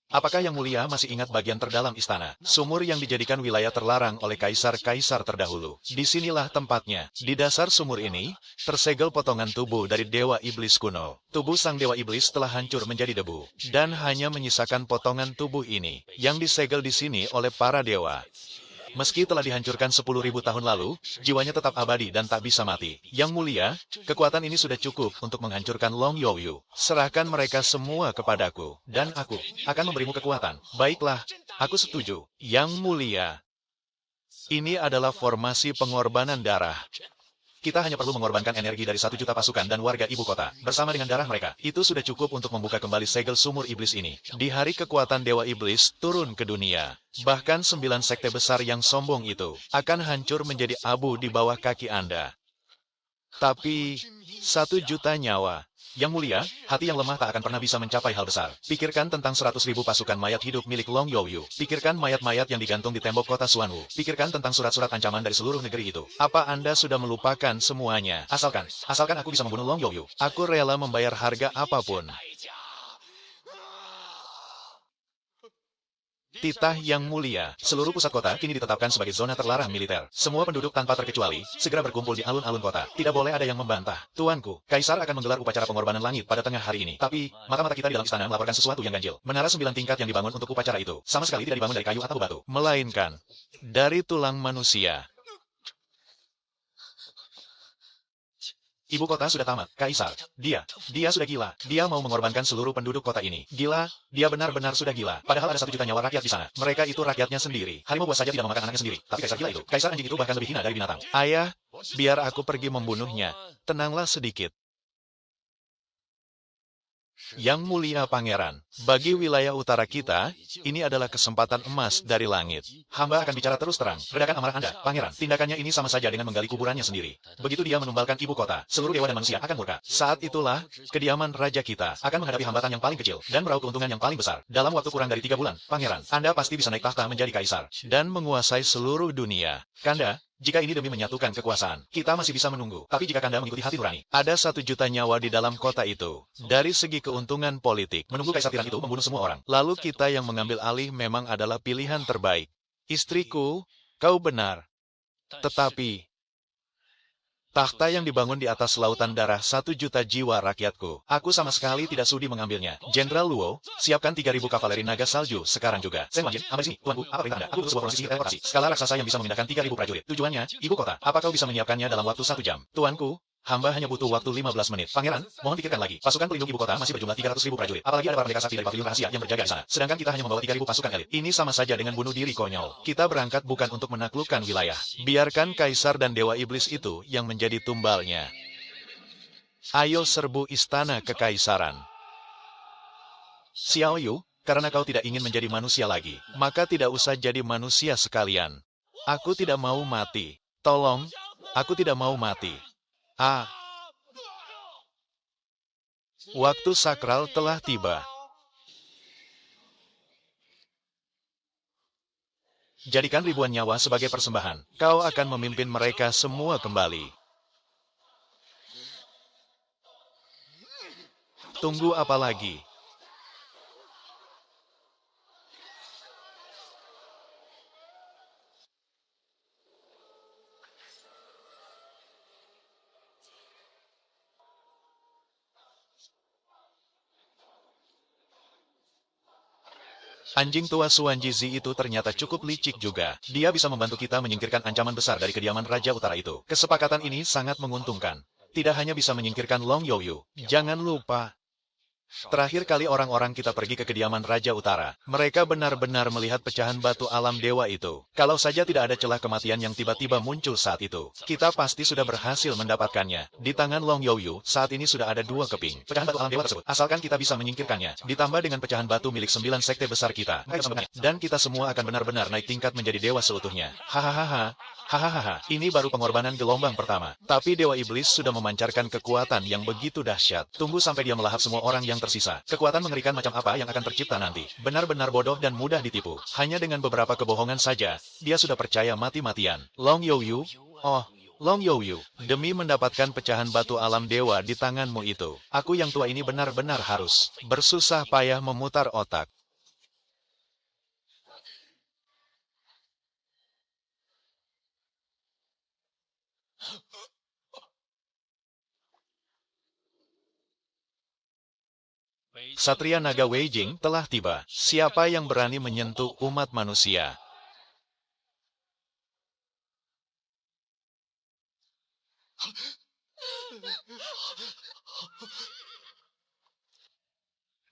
Apakah Yang Mulia masih ingat bagian terdalam istana? Sumur yang dijadikan wilayah terlarang oleh kaisar-kaisar terdahulu. Disinilah tempatnya. Di dasar sumur ini, tersegel potongan tubuh dari Dewa Iblis kuno. Tubuh sang Dewa Iblis telah hancur menjadi debu. Dan hanya menyisakan potongan tubuh ini, yang disegel di sini oleh para dewa. Meski telah dihancurkan 10.000 tahun lalu, jiwanya tetap abadi dan tak bisa mati. Yang Mulia, kekuatan ini sudah cukup untuk menghancurkan Long Youyu. Serahkan mereka semua kepadaku, dan aku akan memberimu kekuatan. Baiklah, aku setuju. Yang Mulia, ini adalah formasi pengorbanan darah. Kita hanya perlu mengorbankan energi dari 1 juta pasukan dan warga ibu kota. Bersama dengan darah mereka, itu sudah cukup untuk membuka kembali segel sumur iblis ini. Di hari kekuatan Dewa Iblis turun ke dunia, bahkan 9 sekte besar yang sombong itu akan hancur menjadi abu di bawah kaki Anda. Tapi, 1 juta nyawa Yang mulia, hati yang lemah tak akan pernah bisa mencapai hal besar. Pikirkan tentang 100.000 pasukan mayat hidup milik Long Youyu. Pikirkan mayat-mayat yang digantung di tembok kota Suanwu. Pikirkan tentang surat-surat ancaman dari seluruh negeri itu. Apa Anda sudah melupakan semuanya? Asalkan aku bisa membunuh Long Youyu. Aku rela membayar harga apapun. Titah Yang Mulia, seluruh pusat kota kini ditetapkan sebagai zona terlarang militer. Semua penduduk tanpa terkecuali, segera berkumpul di alun-alun kota. Tidak boleh ada yang membantah. Tuanku, Kaisar akan menggelar upacara pengorbanan langit pada tengah hari ini. Tapi, mata-mata kita di dalam istana melaporkan sesuatu yang ganjil. Menara 9 tingkat yang dibangun untuk upacara itu, sama sekali tidak dibangun dari kayu atau batu. Melainkan, dari tulang manusia. Ibu kota sudah tamat, Kaisar. Dia sudah gila. Dia mau mengorbankan seluruh penduduk kota ini. Gila, dia benar-benar sudah gila. Padahal ada 1 juta nyawa rakyat di sana. Mereka itu rakyatnya sendiri. Harimau buas saja tidak memakan anaknya sendiri. Tapi Kaisar gila itu, Kaisar anjing itu bahkan lebih hina dari binatang. Ayah, biar aku pergi membunuhnya. Tenanglah sedikit. Yang Mulia Pangeran, bagi wilayah utara kita, ini adalah kesempatan emas dari langit. Hamba akan bicara terus terang. Redakan amarah Anda, Pangeran. Tindakannya ini sama saja dengan menggali kuburannya sendiri. Begitu dia menumbalkan ibu kota, seluruh dewa dan manusia akan murka. Saat itulah, kediaman raja kita akan menghadapi hambatan yang paling kecil dan meraup keuntungan yang paling besar. Dalam waktu kurang dari 3 bulan, Pangeran, Anda pasti bisa naik tahta menjadi kaisar dan menguasai seluruh dunia. Kanda, jika ini demi menyatukan kekuasaan, kita masih bisa menunggu. Tapi jika Kanda mengikuti hati nurani, ada 1 juta nyawa di dalam kota itu. Dari segi keuntungan politik, menunggu kaisar tiran itu membunuh semua orang. Lalu kita yang mengambil alih memang adalah pilihan terbaik. Istriku, kau benar. Tetapi, tahta yang dibangun di atas lautan darah 1 juta jiwa rakyatku. Aku sama sekali tidak sudi mengambilnya. Jenderal Luo, siapkan 3.000 kavaleri naga salju sekarang juga. Sen Wanjin, ambil sini, tuanku, apa perintah Anda? Aku butuh sebuah prosesi teleportasi. Skala raksasa yang bisa memindahkan 3.000 prajurit. Tujuannya, ibu kota. Apa kau bisa menyiapkannya dalam waktu 1 jam? Tuanku, hamba hanya butuh waktu 15 menit. Pangeran, mohon pikirkan lagi. Pasukan pelindung ibu kota masih berjumlah 300.000 prajurit. Apalagi ada para pendekar sakti dari pavilion rahasia yang berjaga di sana. Sedangkan kita hanya membawa 3.000 pasukan elit. Ini sama saja dengan bunuh diri konyol. Kita berangkat bukan untuk menaklukkan wilayah. Biarkan kaisar dan dewa iblis itu yang menjadi tumbalnya. Ayo serbu istana kekaisaran. Xiao Yu, karena kau tidak ingin menjadi manusia lagi, maka tidak usah jadi manusia sekalian. Aku tidak mau mati. Tolong, aku tidak mau mati. Waktu sakral telah tiba. Jadikan ribuan nyawa sebagai persembahan. Kau akan memimpin mereka semua kembali. Tunggu apa lagi? Anjing tua Suan Jizi itu ternyata cukup licik juga. Dia bisa membantu kita menyingkirkan ancaman besar dari kediaman Raja Utara itu. Kesepakatan ini sangat menguntungkan. Tidak hanya bisa menyingkirkan Long Youyu, jangan lupa. Terakhir kali orang-orang kita pergi ke kediaman Raja Utara, mereka benar-benar melihat pecahan batu alam dewa itu. Kalau saja tidak ada celah kematian yang tiba-tiba muncul saat itu, kita pasti sudah berhasil mendapatkannya. Di tangan Long Youyu, saat ini sudah ada 2 keping pecahan batu alam dewa tersebut. Asalkan kita bisa menyingkirkannya, ditambah dengan pecahan batu milik 9 sekte besar kita, dan kita semua akan benar-benar naik tingkat menjadi dewa seutuhnya. Hahaha. Hahaha, ini baru pengorbanan gelombang pertama. Tapi Dewa Iblis sudah memancarkan kekuatan yang begitu dahsyat. Tunggu sampai dia melahap semua orang yang tersisa. Kekuatan mengerikan macam apa yang akan tercipta nanti. Benar-benar bodoh dan mudah ditipu. Hanya dengan beberapa kebohongan saja, dia sudah percaya mati-matian. Long Youyu, Long Youyu, demi mendapatkan pecahan batu alam dewa di tanganmu itu, aku yang tua ini benar-benar harus bersusah payah memutar otak. Satria Naga Weijing telah tiba. Siapa yang berani menyentuh umat manusia?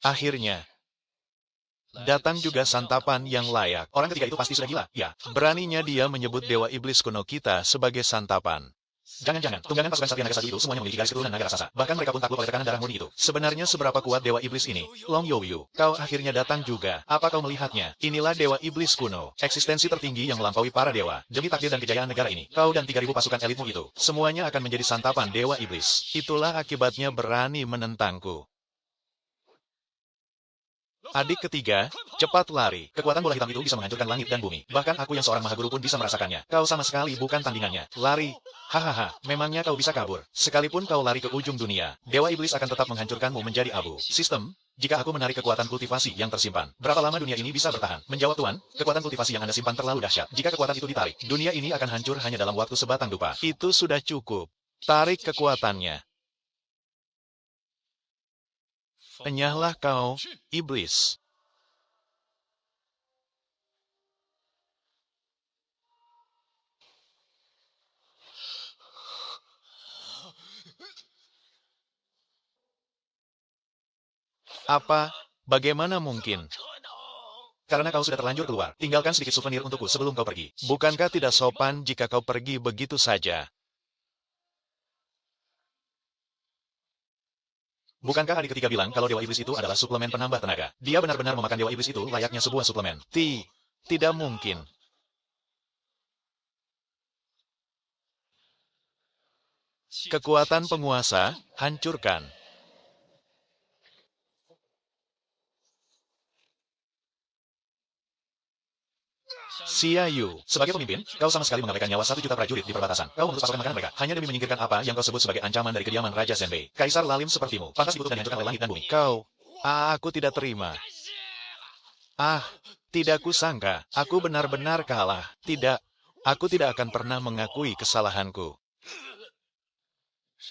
Akhirnya, datang juga santapan yang layak. Orang ketiga itu pasti sudah gila. Ya, beraninya dia menyebut Dewa Iblis kuno kita sebagai santapan. Jangan-jangan, tunggangan pasukan Satya Naga Sadu itu semuanya memiliki garis keturunan naga raksasa. Bahkan mereka pun takluk oleh tekanan darah murni itu. Sebenarnya seberapa kuat Dewa Iblis ini? Long Youyu, kau akhirnya datang juga. Apa kau melihatnya? Inilah Dewa Iblis kuno. Eksistensi tertinggi yang melampaui para dewa. Demi takdir dan kejayaan negara ini, kau dan 3.000 pasukan elitmu itu, semuanya akan menjadi santapan Dewa Iblis. Itulah akibatnya berani menentangku. Adik ketiga, cepat lari. Kekuatan bola hitam itu bisa menghancurkan langit dan bumi. Bahkan aku yang seorang mahaguru pun bisa merasakannya. Kau sama sekali bukan tandingannya. Lari. Hahaha, memangnya kau bisa kabur? Sekalipun kau lari ke ujung dunia, Dewa Iblis akan tetap menghancurkanmu menjadi abu. Sistem, jika aku menarik kekuatan kultivasi yang tersimpan, berapa lama dunia ini bisa bertahan? Menjawab Tuan, kekuatan kultivasi yang Anda simpan terlalu dahsyat. Jika kekuatan itu ditarik, dunia ini akan hancur hanya dalam waktu sebatang dupa. Itu sudah cukup. Tarik kekuatannya. Enyahlah kau, iblis. Apa? Bagaimana mungkin? Karena kau sudah terlanjur keluar, tinggalkan sedikit souvenir untukku sebelum kau pergi. Bukankah tidak sopan jika kau pergi begitu saja? Bukankah adik ketiga bilang kalau Dewa Iblis itu adalah suplemen penambah tenaga? Dia benar-benar memakan Dewa Iblis itu layaknya sebuah suplemen. Tidak mungkin. Kekuatan penguasa, hancurkan. Xia Yu, sebagai pemimpin, kau sama sekali mengabaikan nyawa 1 juta prajurit di perbatasan. Kau memutus pasukan makanan mereka, hanya demi menyingkirkan apa yang kau sebut sebagai ancaman dari kediaman Raja Senbei. Kaisar lalim sepertimu, pantas dikutuk dan dihancurkan oleh langit dan bumi. Aku tidak terima. Tidak kusangka, aku benar-benar kalah. Tidak, aku tidak akan pernah mengakui kesalahanku.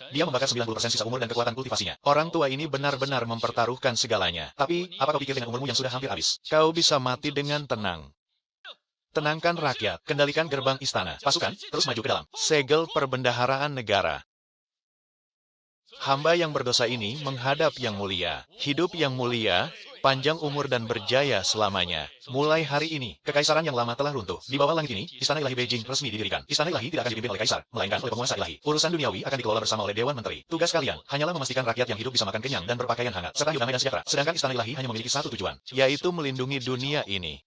Dia membakar 90% sisa umur dan kekuatan kultivasinya. Orang tua ini benar-benar mempertaruhkan segalanya. Tapi, apa kau pikir dengan umurmu yang sudah hampir habis? Kau bisa mati dengan tenang. Tenangkan rakyat, kendalikan gerbang istana, pasukan, terus maju ke dalam. Segel perbendaharaan negara. Hamba yang berdosa ini menghadap yang mulia. Hidup yang mulia, panjang umur dan berjaya selamanya. Mulai hari ini, kekaisaran yang lama telah runtuh. Di bawah langit ini, Istana Ilahi Beijing resmi didirikan. Istana Ilahi tidak akan dipimpin oleh kaisar, melainkan oleh penguasa ilahi. Urusan duniawi akan dikelola bersama oleh Dewan Menteri. Tugas kalian hanyalah memastikan rakyat yang hidup bisa makan kenyang dan berpakaian hangat, serta hidup damai dan sejahtera. Sedangkan Istana Ilahi hanya memiliki satu tujuan, yaitu melindungi dunia ini.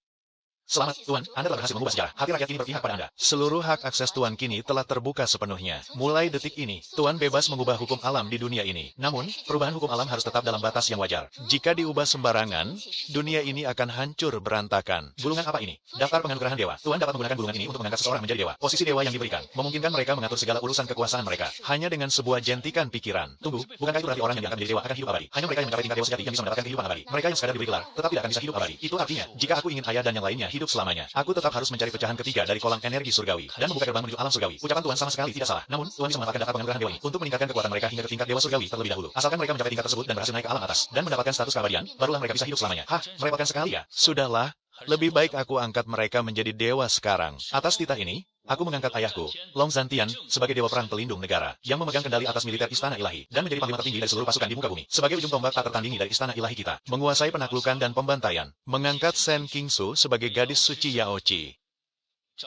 Selamat, Tuan. Anda telah berhasil mengubah sejarah. Hati rakyat ini berpihak pada Anda. Seluruh hak akses Tuan kini telah terbuka sepenuhnya. Mulai detik ini, Tuan bebas mengubah hukum alam di dunia ini. Namun, perubahan hukum alam harus tetap dalam batas yang wajar. Jika diubah sembarangan, dunia ini akan hancur berantakan. Gulungan apa ini? Daftar penganugerahan dewa. Tuan dapat menggunakan gulungan ini untuk mengangkat seseorang menjadi dewa. Posisi dewa yang diberikan memungkinkan mereka mengatur segala urusan kekuasaan mereka hanya dengan sebuah jentikan pikiran. Tunggu, bukankah itu berarti orang yang diangkat menjadi dewa akan hidup abadi? Hanya mereka yang mencapai tingkat dewa sejati yang bisa mendapatkan kehidupan abadi. Mereka yang sekadar diberi gelar, tetap tidak akan bisa hidup abadi. Itu artinya, jika aku ingin ayah dan yang lainnya hidup selamanya, aku tetap harus mencari pecahan ketiga dari kolam energi surgawi dan membuka gerbang menuju alam surgawi. Ucapan Tuan sama sekali tidak salah. Namun, Tuan bisa memanfaatkan daftar penganugerahan dewa ini untuk meningkatkan kekuatan mereka hingga ke tingkat dewa surgawi terlebih dahulu. Asalkan mereka mencapai tingkat tersebut dan berhasil naik ke alam atas dan mendapatkan status keabadian, barulah mereka bisa hidup selamanya. Merepotkan sekali ya. Sudahlah, lebih baik aku angkat mereka menjadi dewa sekarang. Atas titah ini, aku mengangkat ayahku, Long Zantian, sebagai dewa perang pelindung negara, yang memegang kendali atas militer Istana Ilahi, dan menjadi panglima tertinggi dari seluruh pasukan di muka bumi. Sebagai ujung tombak tak tertandingi dari Istana Ilahi kita, menguasai penaklukan dan pembantaian, mengangkat Sen Kingsu sebagai gadis suci Yaochi.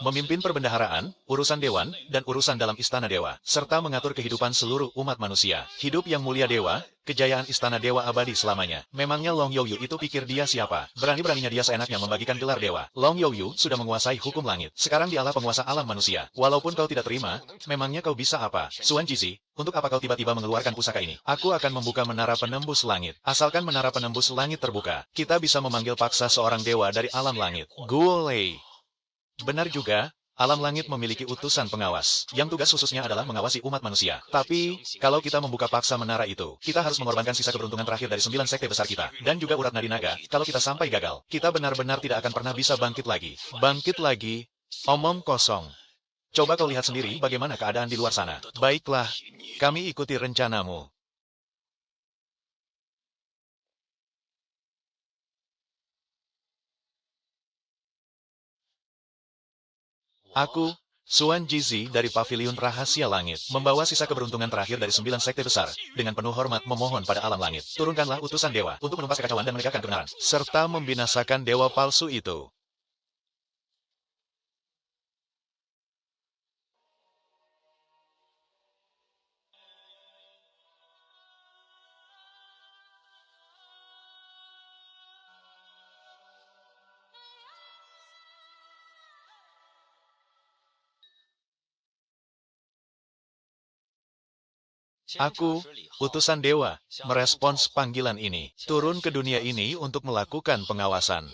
Memimpin perbendaharaan, urusan dewan, dan urusan dalam istana dewa, serta mengatur kehidupan seluruh umat manusia. Hidup yang mulia dewa, kejayaan istana dewa abadi selamanya. Memangnya Long Youyu itu pikir dia siapa? Berani-beraninya dia seenaknya membagikan gelar dewa. Long Youyu sudah menguasai hukum langit. Sekarang dialah penguasa alam manusia. Walaupun kau tidak terima, memangnya kau bisa apa? Suan Jizi, untuk apa kau tiba-tiba mengeluarkan pusaka ini? Aku akan membuka menara penembus langit. Asalkan menara penembus langit terbuka, kita bisa memanggil paksa seorang dewa dari alam langit. Guo Lei. Benar juga, alam langit memiliki utusan pengawas, yang tugas khususnya adalah mengawasi umat manusia. Tapi, kalau kita membuka paksa menara itu, kita harus mengorbankan sisa keberuntungan terakhir dari 9 sekte besar kita, dan juga urat nadi naga. Kalau kita sampai gagal, kita benar-benar tidak akan pernah bisa bangkit lagi. Bangkit lagi? Omong kosong. Coba kau lihat sendiri bagaimana keadaan di luar sana. Baiklah, kami ikuti rencanamu. Aku, Suan Jizi dari Paviliun Rahasia Langit, membawa sisa keberuntungan terakhir dari 9 sekte besar, dengan penuh hormat memohon pada alam langit. Turunkanlah utusan dewa, untuk menumpas kekacauan dan menegakkan kebenaran, serta membinasakan dewa palsu itu. Aku, utusan dewa, merespons panggilan ini. Turun ke dunia ini untuk melakukan pengawasan.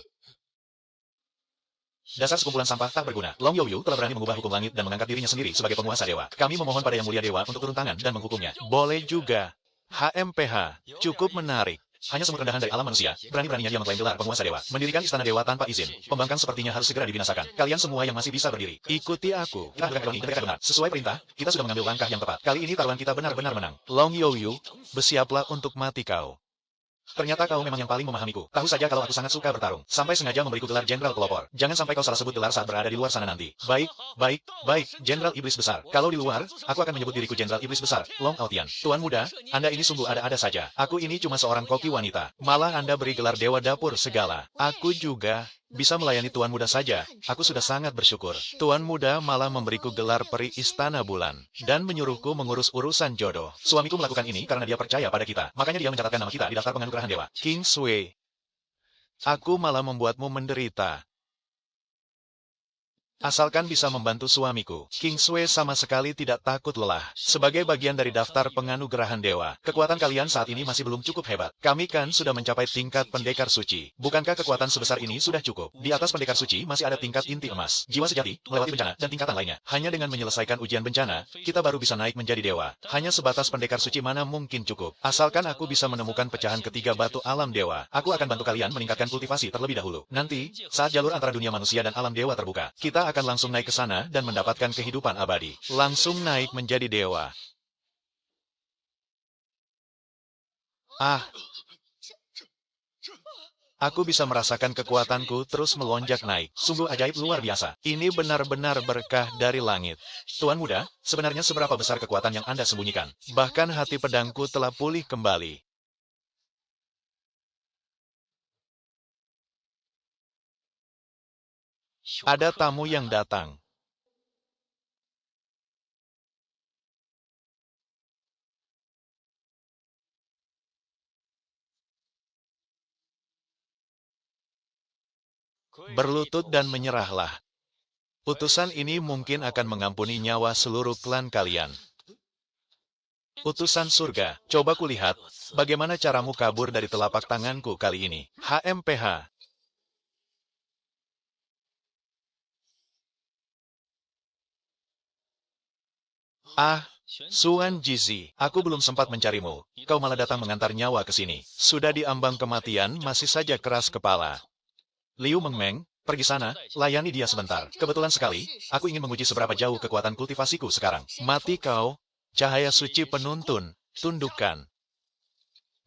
Dasar sekumpulan sampah tak berguna. Long Youyu telah berani mengubah hukum langit dan mengangkat dirinya sendiri sebagai penguasa dewa. Kami memohon pada Yang Mulia Dewa untuk turun tangan dan menghukumnya. Boleh juga. HMPH, cukup menarik. Hanya semut rendahan dari alam manusia, berani-beraninya dia mengklaim gelar penguasa dewa. Mendirikan istana dewa tanpa izin. Pembangkang sepertinya harus segera dibinasakan. Kalian semua yang masih bisa berdiri, ikuti aku. Kita bergerak ke dan benar. Sesuai perintah, kita sudah mengambil langkah yang tepat. Kali ini taruhan kita benar-benar menang. Long Youyu, bersiaplah untuk mati kau. Ternyata kau memang yang paling memahamiku. Tahu saja kalau aku sangat suka bertarung. Sampai sengaja memberiku gelar Jenderal Pelopor. Jangan sampai kau salah sebut gelar saat berada di luar sana nanti. Baik, Jenderal Iblis Besar. Kalau di luar, aku akan menyebut diriku Jenderal Iblis Besar. Long Aotian. Tuan muda, Anda ini sungguh ada-ada saja. Aku ini cuma seorang koki wanita. Malah Anda beri gelar Dewa Dapur segala. Aku juga bisa melayani Tuan Muda saja. Aku sudah sangat bersyukur. Tuan Muda malah memberiku gelar Peri Istana Bulan. Dan menyuruhku mengurus urusan jodoh. Suamiku melakukan ini karena dia percaya pada kita. Makanya dia mencatatkan nama kita di daftar penganugerahan dewa. King Sui. Aku malah membuatmu menderita. Asalkan bisa membantu suamiku, King Sui sama sekali tidak takut lelah. Sebagai bagian dari daftar penganugerahan dewa, kekuatan kalian saat ini masih belum cukup hebat. Kami kan sudah mencapai tingkat pendekar suci. Bukankah kekuatan sebesar ini sudah cukup? Di atas pendekar suci masih ada tingkat inti emas, jiwa sejati, melewati bencana, dan tingkatan lainnya. Hanya dengan menyelesaikan ujian bencana, kita baru bisa naik menjadi dewa. Hanya sebatas pendekar suci mana mungkin cukup. Asalkan aku bisa menemukan pecahan ketiga batu alam dewa, aku akan bantu kalian meningkatkan kultivasi terlebih dahulu. Nanti, saat jalur antara dunia manusia dan alam dewa terbuka, kita akan langsung naik ke sana dan mendapatkan kehidupan abadi. Langsung naik menjadi dewa. Aku bisa merasakan kekuatanku terus melonjak naik. Sungguh ajaib luar biasa. Ini benar-benar berkah dari langit. Tuan muda, sebenarnya seberapa besar kekuatan yang Anda sembunyikan? Bahkan hati pedangku telah pulih kembali. Ada tamu yang datang. Berlutut dan menyerahlah. Utusan ini mungkin akan mengampuni nyawa seluruh klan kalian. Utusan surga, coba kulihat, bagaimana caramu kabur dari telapak tanganku kali ini. HMPH. Suan Jizi, aku belum sempat mencarimu. Kau malah datang mengantar nyawa ke sini. Sudah diambang kematian, masih saja keras kepala. Liu Mengmeng, pergi sana, layani dia sebentar. Kebetulan sekali, aku ingin menguji seberapa jauh kekuatan kultivasiku sekarang. Mati kau, cahaya suci penuntun, tundukkan.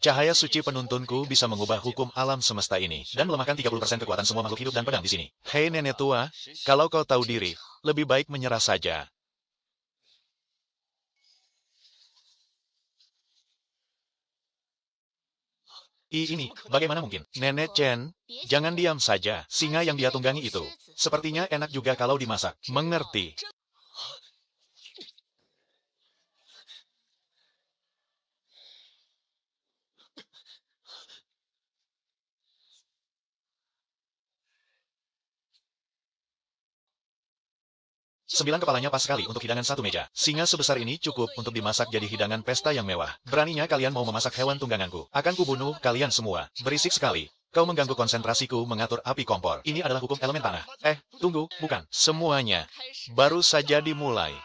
Cahaya suci penuntunku bisa mengubah hukum alam semesta ini, dan melemahkan 30% kekuatan semua makhluk hidup dan pedang di sini. Hei nenek tua, kalau kau tahu diri, lebih baik menyerah saja. Ini, bagaimana mungkin? Nenek Chen, jangan diam saja. Singa yang dia tunggangi itu, sepertinya enak juga kalau dimasak. Mengerti. Sembilan kepalanya pas sekali untuk hidangan satu meja. Singa sebesar ini cukup untuk dimasak jadi hidangan pesta yang mewah. Beraninya kalian mau memasak hewan tungganganku. Akan kubunuh kalian semua. Berisik sekali. Kau mengganggu konsentrasiku mengatur api kompor. Ini adalah hukum elemen tanah. Tunggu, bukan. Semuanya baru saja dimulai.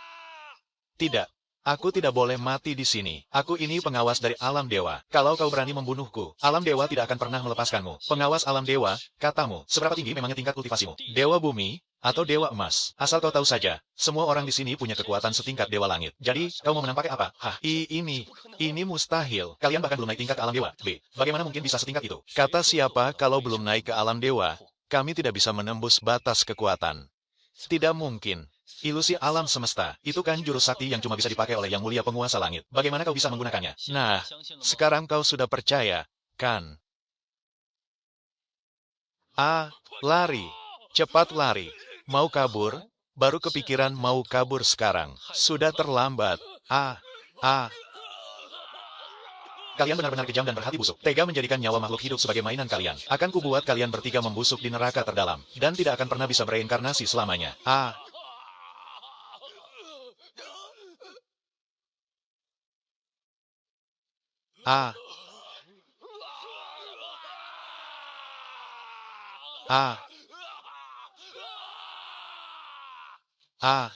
Tidak. Aku tidak boleh mati di sini. Aku ini pengawas dari alam dewa. Kalau kau berani membunuhku, alam dewa tidak akan pernah melepaskanmu. Pengawas alam dewa, katamu, seberapa tinggi memangnya tingkat kultivasimu? Dewa bumi, atau dewa emas? Asal kau tahu saja, semua orang di sini punya kekuatan setingkat dewa langit. Jadi, kau mau menang pakai apa? Ini mustahil. Kalian bahkan belum naik tingkat ke alam dewa. Bagaimana mungkin bisa setingkat itu? Kata siapa kalau belum naik ke alam dewa, kami tidak bisa menembus batas kekuatan. Tidak mungkin. Ilusi alam semesta, itu kan jurus sakti yang cuma bisa dipakai oleh Yang Mulia Penguasa Langit. Bagaimana kau bisa menggunakannya? Nah, sekarang kau sudah percaya, kan? Lari. Cepat lari. Mau kabur? Baru kepikiran mau kabur sekarang. Sudah terlambat. Kalian benar-benar kejam dan berhati busuk. Tega menjadikan nyawa makhluk hidup sebagai mainan kalian. Akan kubuat kalian bertiga membusuk di neraka terdalam. Dan tidak akan pernah bisa bereinkarnasi selamanya. Ah, ah, ah.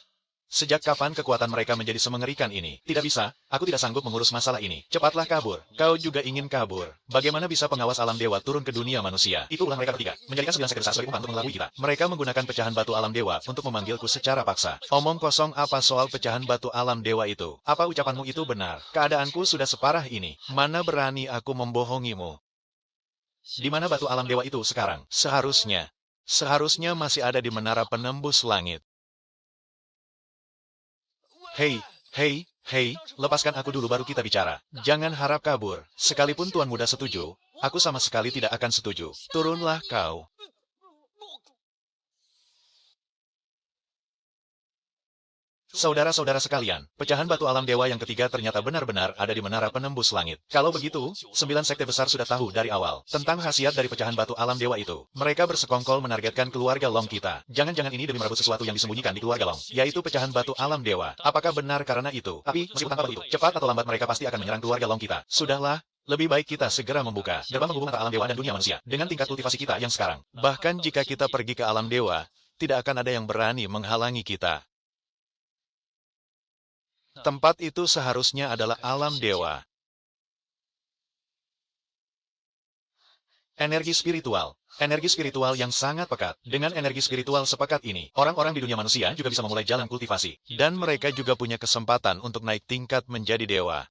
Sejak kapan kekuatan mereka menjadi semengerikan ini? Tidak bisa, aku tidak sanggup mengurus masalah ini. Cepatlah kabur. Kau juga ingin kabur. Bagaimana bisa pengawas alam dewa turun ke dunia manusia? Itulah mereka bertiga. Menjadikan 9 sekte besar sebagai umpan untuk mengelabui kita. Mereka menggunakan pecahan batu alam dewa untuk memanggilku secara paksa. Omong kosong apa soal pecahan batu alam dewa itu? Apa ucapanmu itu benar? Keadaanku sudah separah ini. Mana berani aku membohongimu? Di mana batu alam dewa itu sekarang? Seharusnya masih ada di menara penembus langit. Hei, hei, hei, lepaskan aku dulu baru kita bicara. Jangan harap kabur. Sekalipun Tuan Muda setuju, aku sama sekali tidak akan setuju. Turunlah kau. Saudara-saudara sekalian, pecahan batu alam dewa yang ketiga ternyata benar-benar ada di menara penembus langit. Kalau begitu, 9 sekte besar sudah tahu dari awal tentang khasiat dari pecahan batu alam dewa itu. Mereka bersekongkol menargetkan keluarga Long kita. Jangan-jangan ini demi merebut sesuatu yang disembunyikan di keluarga Long, yaitu pecahan batu alam dewa. Apakah benar karena itu? Tapi, meskipun tanpa begitu, cepat atau lambat mereka pasti akan menyerang keluarga Long kita. Sudahlah, lebih baik kita segera membuka gerbang menghubung antara alam dewa dan dunia manusia dengan tingkat kultivasi kita yang sekarang. Bahkan jika kita pergi ke alam dewa, tidak akan ada yang berani menghalangi kita. Tempat itu seharusnya adalah alam dewa. Energi spiritual yang sangat pekat. Dengan energi spiritual sepekat ini, orang-orang di dunia manusia juga bisa memulai jalan kultivasi. Dan mereka juga punya kesempatan untuk naik tingkat menjadi dewa.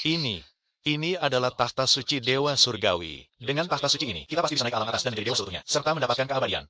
Ini adalah tahta suci dewa surgawi. Dengan tahta suci ini, kita pasti bisa naik ke alam atas dan menjadi dewa seutuhnya, serta mendapatkan keabadian.